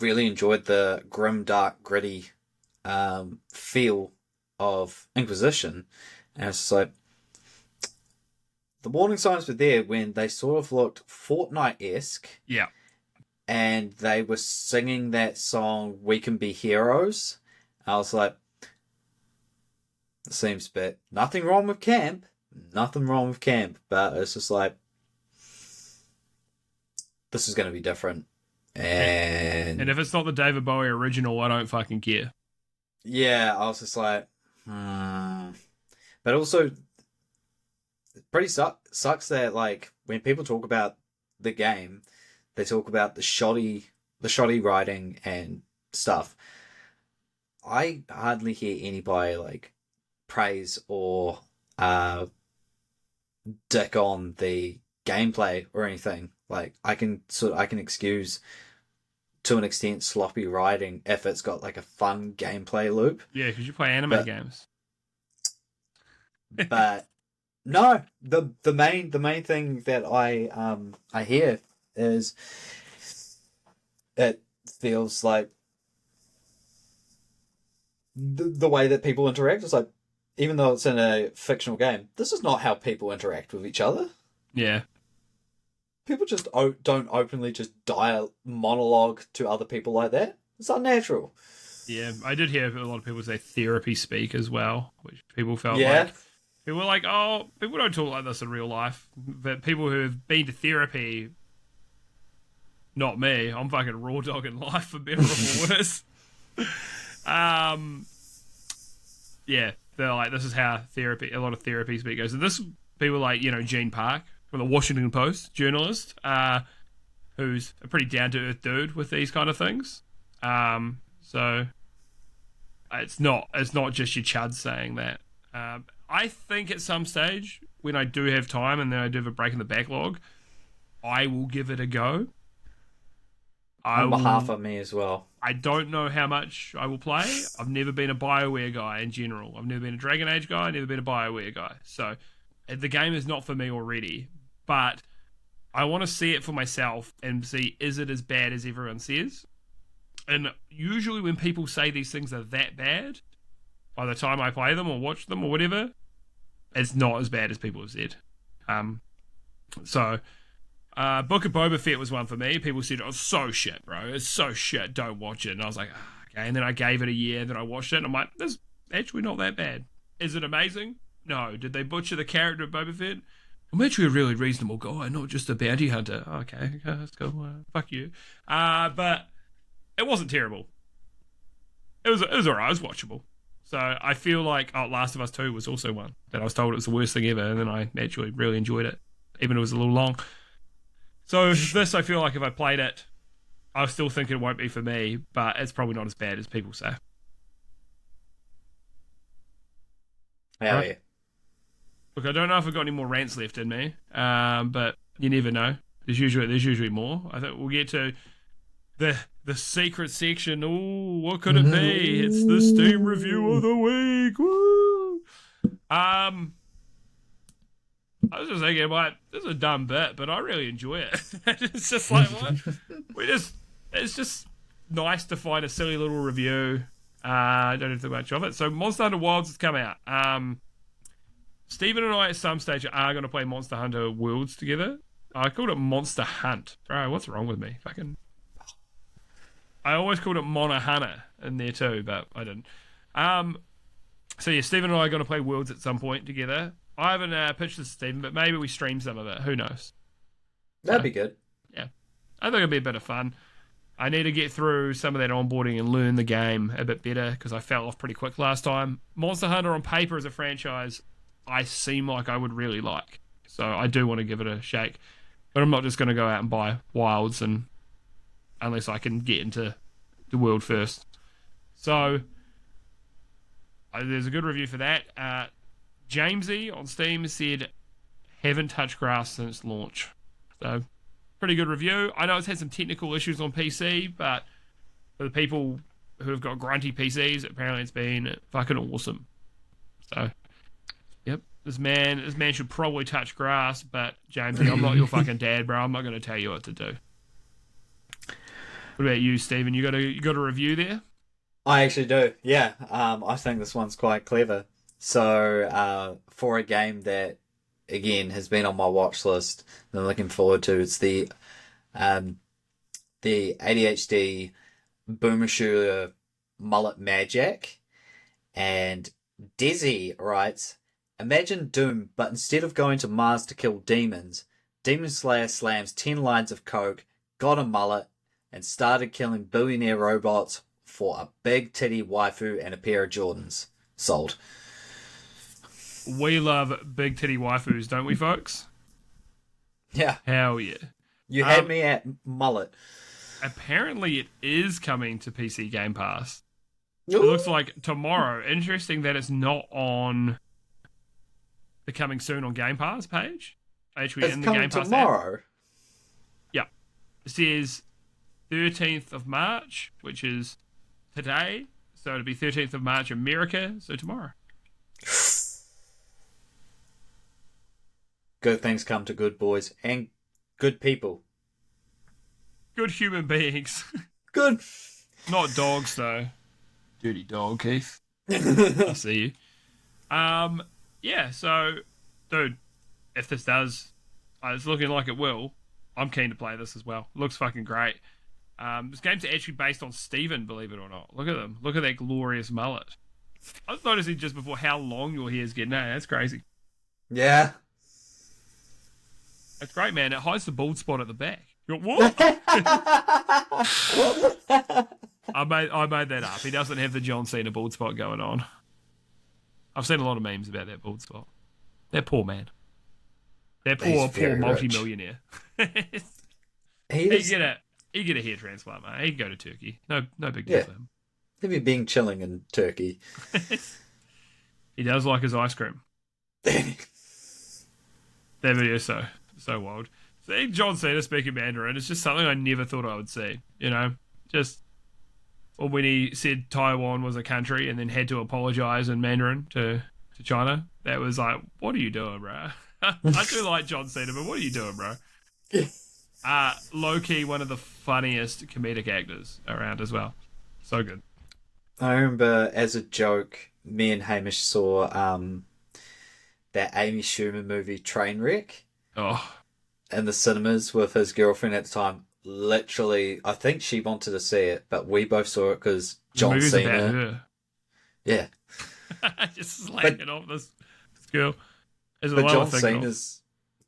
really enjoyed the grim, dark, gritty feel of Inquisition. And it's just like, the warning signs were there when they sort of looked Fortnite-esque. Yeah. And they were singing that song, We Can Be Heroes. I was like, it seems a bit, nothing wrong with camp. Nothing wrong with camp. But it's just like, this is going to be different. And if it's not the David Bowie original, I don't fucking care. Yeah, I was just like, But also, it pretty sucks that, like, when people talk about the game, they talk about the shoddy writing and stuff. I hardly hear anybody, like, praise or dick on the gameplay or anything. Like, I can excuse to an extent sloppy writing if it's got like a fun gameplay loop. Yeah, because you play anime games. But no, the main thing that I hear is it feels like the way that people interact is like, even though it's in a fictional game, this is not how people interact with each other. Yeah. People just don't openly just monologue to other people like that. It's unnatural. Yeah, I did hear a lot of people say therapy speak as well, which people felt like. People were like, oh, people don't talk like this in real life. But people who have been to therapy, not me, I'm fucking raw dogging life for better or for worse. Yeah, they're like, this is how a lot of therapy speak goes. And this, people like, Gene Park, from the Washington Post, journalist, who's a pretty down-to-earth dude with these kind of things. So it's not just your chuds saying that. I think at some stage, when I do have time and then I do have a break in the backlog, I will give it a go. On behalf of me as well. I don't know how much I will play. I've never been a BioWare guy in general. I've never been a Dragon Age guy. I've never been a BioWare guy. So the game is not for me already. But I want to see it for myself and see, is it as bad as everyone says? And usually when people say these things are that bad, by the time I play them or watch them or whatever, it's not as bad as people have said. Book of Boba Fett was one for me. People said, oh, it's so shit, bro. It's so shit. Don't watch it. And I was like, okay. And then I gave it a year. Then I watched it. And I'm like, that's actually not that bad. Is it amazing? No. Did they butcher the character of Boba Fett? I'm actually a really reasonable guy, not just a bounty hunter. Okay, that's cool. Fuck you. But it wasn't terrible. It was alright. It was watchable. So I feel like Last of Us 2 was also one that I was told it was the worst thing ever, and then I actually really enjoyed it, even if it was a little long. So this, I feel like if I played it, I still think it won't be for me, but it's probably not as bad as people say. Hell yeah. Look, I don't know if I've got any more rants left in me, but you never know. There's usually more. I think we'll get to the secret section. Ooh, what could it be? It's the Steam review of the week. Woo! I was just thinking, like, this is a dumb bit, but I really enjoy it. It's just like, what? It's just nice to find a silly little review. I don't have too much of it. So Monster Hunter Wilds has come out. Stephen and I at some stage are going to play Monster Hunter Worlds together. I called it Monster Hunt. Bro, what's wrong with me? I always called it Mono Hunter in there too, but I didn't. So yeah, Stephen and I are going to play Worlds at some point together. I haven't pitched this to Stephen, but maybe we stream some of it. Who knows? That'd be good. Yeah. I think it'd be a bit of fun. I need to get through some of that onboarding and learn the game a bit better because I fell off pretty quick last time. Monster Hunter on paper as a franchise, I seem like I would really like. So I do want to give it a shake. But I'm not just going to go out and buy Wilds unless I can get into the world first. So there's a good review for that. Jamesy on Steam said, haven't touched grass since launch. So pretty good review. I know it's had some technical issues on PC, but for the people who have got grunty PCs, apparently it's been fucking awesome. So, yep, this man should probably touch grass, but Jamesy, I'm not your fucking dad, bro. I'm not going to tell you what to do. What about you, Stephen? You got a review there? I actually do. Yeah. I think this one's quite clever. So, for a game that again has been on my watch list and I'm looking forward to, it's the ADHD Boomer Shooter Mullet Magic. And Desi writes, imagine Doom, but instead of going to Mars to kill demons, Demon Slayer slams 10 lines of coke, got a mullet, and started killing billionaire robots for a big titty waifu and a pair of Jordans. Sold. We love big titty waifus, don't we, folks? Yeah. Hell yeah. You had me at mullet. Apparently it is coming to PC Game Pass. Ooh. It looks like tomorrow. Interesting that it's not on the coming soon on Game Pass page. Actually, It's in the coming Game Pass tomorrow. app. Yeah. It says 13th of March, which is today. So it'll be 13th of March America, so tomorrow. Good things come to good boys and good people. Good human beings. Good. Not dogs, though. Dirty dog, Keith. I see you. Yeah, so, dude, if this does, it's looking like it will, I'm keen to play this as well. Looks fucking great. This game's actually based on Steven, believe it or not. Look at them. Look at that glorious mullet. I was noticing just before how long your hair's getting. Hey, that's crazy. Yeah. That's great, man. It hides the bald spot at the back. You're like, what? I made that up. He doesn't have the John Cena bald spot going on. I've seen a lot of memes about that bald spot. That poor man. That poor multi-millionaire. He'd get a hair transplant, mate. He'd go to Turkey. No big deal for him. He'd be being chilling in Turkey. He does like his ice cream. That video is so wild. Seeing John Cena speaking Mandarin is just something I never thought I would see. You know, just or when he said Taiwan was a country and then had to apologize in Mandarin to China. That was like, what are you doing, bro? I do like John Cena, but what are you doing, bro? Low key, one of the funniest comedic actors around as well. So good. I remember as a joke, me and Hamish saw that Amy Schumer movie Trainwreck. Oh. In the cinemas with his girlfriend at the time. Literally, I think she wanted to see it, but we both saw it because John Cena. About her. Yeah. Just slanging off this girl. But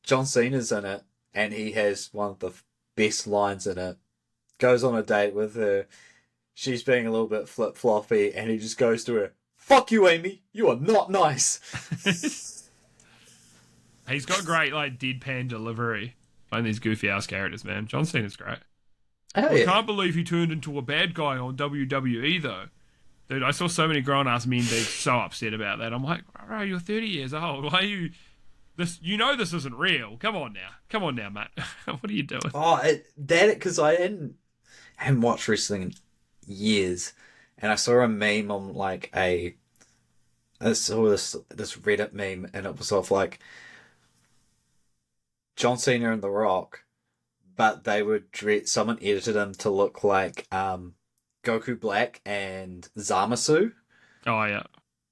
John Cena's in it, and he has one of the best lines in it. Goes on a date with her. She's being a little bit flip-floppy, and he just goes to her, "Fuck you, Amy. You are not nice." He's got great, like, deadpan delivery on these goofy-ass characters, man. John Cena's great. I can't believe he turned into a bad guy on WWE, though. Dude, I saw so many grown-ass men being so upset about that. I'm like, bro, you're 30 years old. Why are you... You know this isn't real. Come on now, mate. What are you doing? Because I hadn't watched wrestling in years. And I saw a meme on, like, I saw this Reddit meme, and it was of, like, John Cena and The Rock, but they would someone edited him to look like Goku Black and Zamasu. Oh yeah.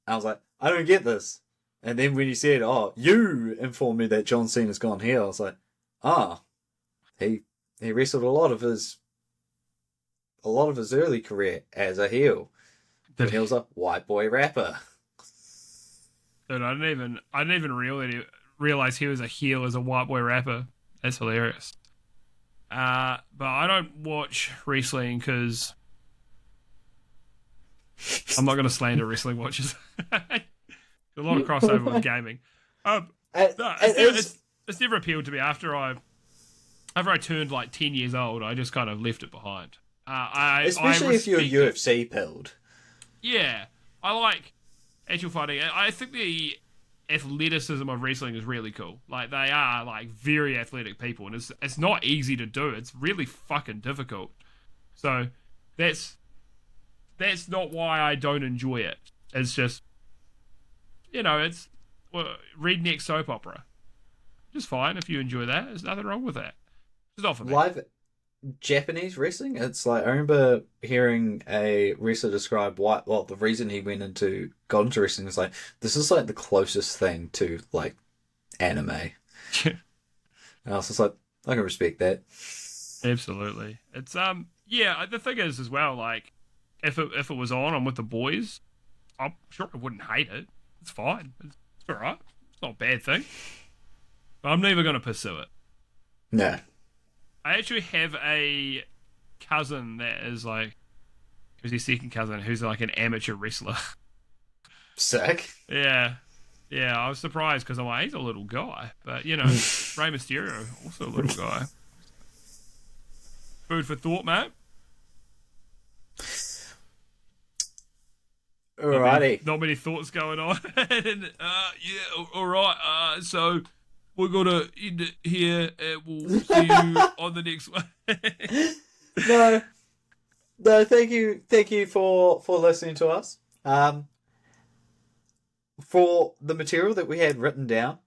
I was like, I don't get this. And then when you said, "Oh, you informed me that John Cena's gone heel," I was like, he wrestled a lot of his early career as a heel. And he was a white boy rapper. Dude, I didn't even realize he was a heel as a white boy rapper. That's hilarious. But I don't watch wrestling because I'm not going to slander wrestling watchers. A lot of crossover with gaming. It's never appealed to me. After I turned like 10 years old, I just kind of left it behind. Especially if you're UFC pilled. Yeah, I like actual fighting. I think the athleticism of wrestling is really cool. Like they are like very athletic people, and it's not easy to do. It's really fucking difficult. So that's not why I don't enjoy it. It's just, it's redneck soap opera. Just fine if you enjoy that. There's nothing wrong with that. It's not for me. Live Japanese wrestling, it's like I remember hearing a wrestler describe the reason he got into wrestling is like this is like the closest thing to like anime. And I was just like, I can respect that. Absolutely. It's yeah, the thing is as well, like if it was on, I'm with the boys, I'm sure I wouldn't hate it. It's fine. It's alright. It's not a bad thing. But I'm never gonna pursue it. No. I actually have a cousin that is like, who's his second cousin, who's like an amateur wrestler. Sick. Yeah. Yeah, I was surprised because I'm like, he's a little guy. But, Rey Mysterio, also a little guy. Food for thought, mate. Alrighty. Not many thoughts going on. Yeah, alright. So we're gonna end it here, and we'll see you on the next one. No, thank you for listening to us. For the material that we had written down,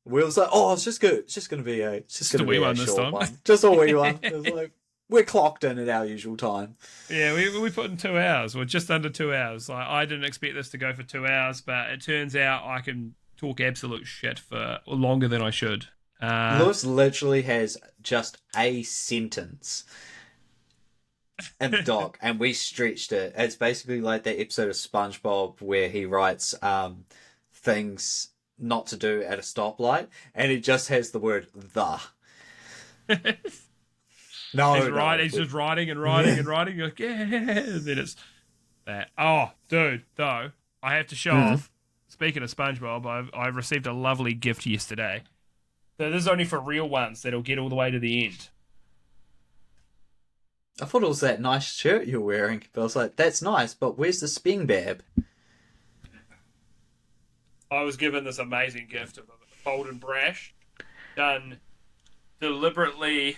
we was like, oh, it's just gonna be a wee one this short time. one, just a wee one. It was like we're clocked in at our usual time. Yeah, we put in 2 hours. We're just under 2 hours. Like I didn't expect this to go for 2 hours, but it turns out I can talk absolute shit for longer than I should. Lewis literally has just a sentence in the doc, and we stretched it. It's basically like that episode of SpongeBob where he writes things not to do at a stoplight, and it just has the word "the." He's just writing and writing and writing. You're like, yeah, and then it's that. Oh, dude, though, I have to show off. Speaking of SpongeBob, I've received a lovely gift yesterday. So this is only for real ones that'll get all the way to the end. I thought it was that nice shirt you're wearing, but I was like, that's nice, but where's the spin bab? I was given this amazing gift of a bold and brash, done deliberately,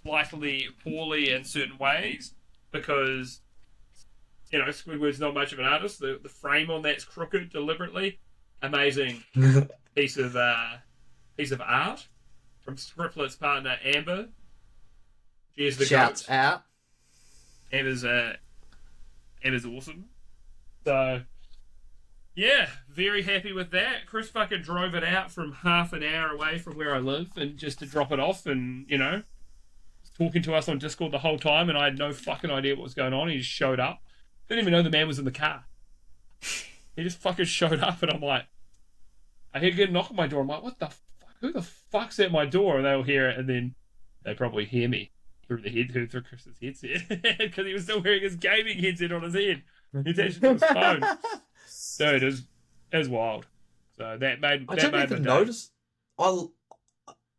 slightly poorly in certain ways, because Squidward's not much of an artist. The frame on that's crooked deliberately. Amazing piece of art from Scriptlet's partner Amber. She is the Shouts goat. out. Amber's awesome. So yeah, very happy with that. Chris fucking drove it out from half an hour away from where I live, and just to drop it off, and was talking to us on Discord the whole time, and I had no fucking idea what was going on. He just showed up. Didn't even know the man was in the car. He just fucking showed up, and I'm like, I hear get a knock on my door. I'm like, what the fuck? Who the fuck's at my door? And they'll hear it, and then they probably hear me through Chris's headset, because he was still wearing his gaming headset on his head. He attached it to his phone. Dude, it was wild. So that made I didn't even notice.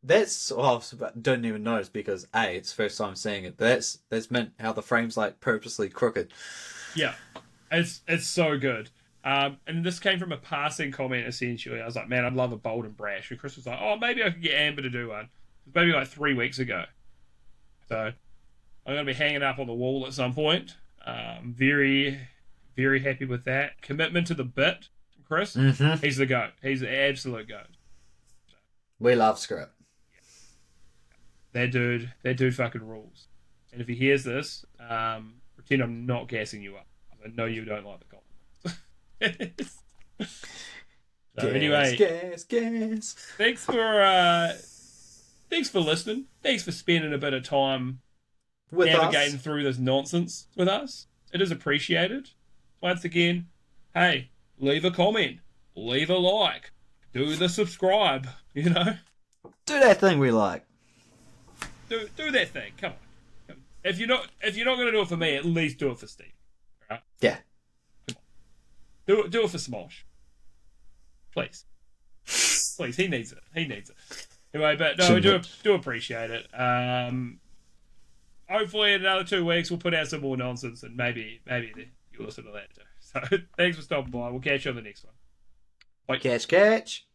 Didn't even notice because it's the first time seeing it. But that's meant how the frame's like purposely crooked. Yeah, it's so good. And this came from a passing comment essentially. I was like, man, I'd love a bold and brash. And Chris was like, oh, maybe I could get Amber to do one. It was maybe like 3 weeks ago. So I'm gonna be hanging it up on the wall at some point. Very, very happy with that commitment to the bit, Chris. Mm-hmm. He's the goat. He's the absolute goat. We love Script. That dude fucking rules. And if he hears this, pretend I'm not gassing you up. I know you don't like the comments. So anyway, gas. thanks for listening. Thanks for spending a bit of time With navigating us. through this nonsense with us. It is appreciated. Once again, hey, leave a comment, leave a like, do the subscribe. Do that thing we like. Do that thing. Come on. If you're not gonna do it for me, at least do it for Steve. Right? Yeah. Do it for Smosh. Please. Please, he needs it. Anyway, but no, we do appreciate it. Hopefully in another 2 weeks we'll put out some more nonsense, and maybe you'll listen to that too. So thanks for stopping by. We'll catch you on the next one. Bye. Catch, catch.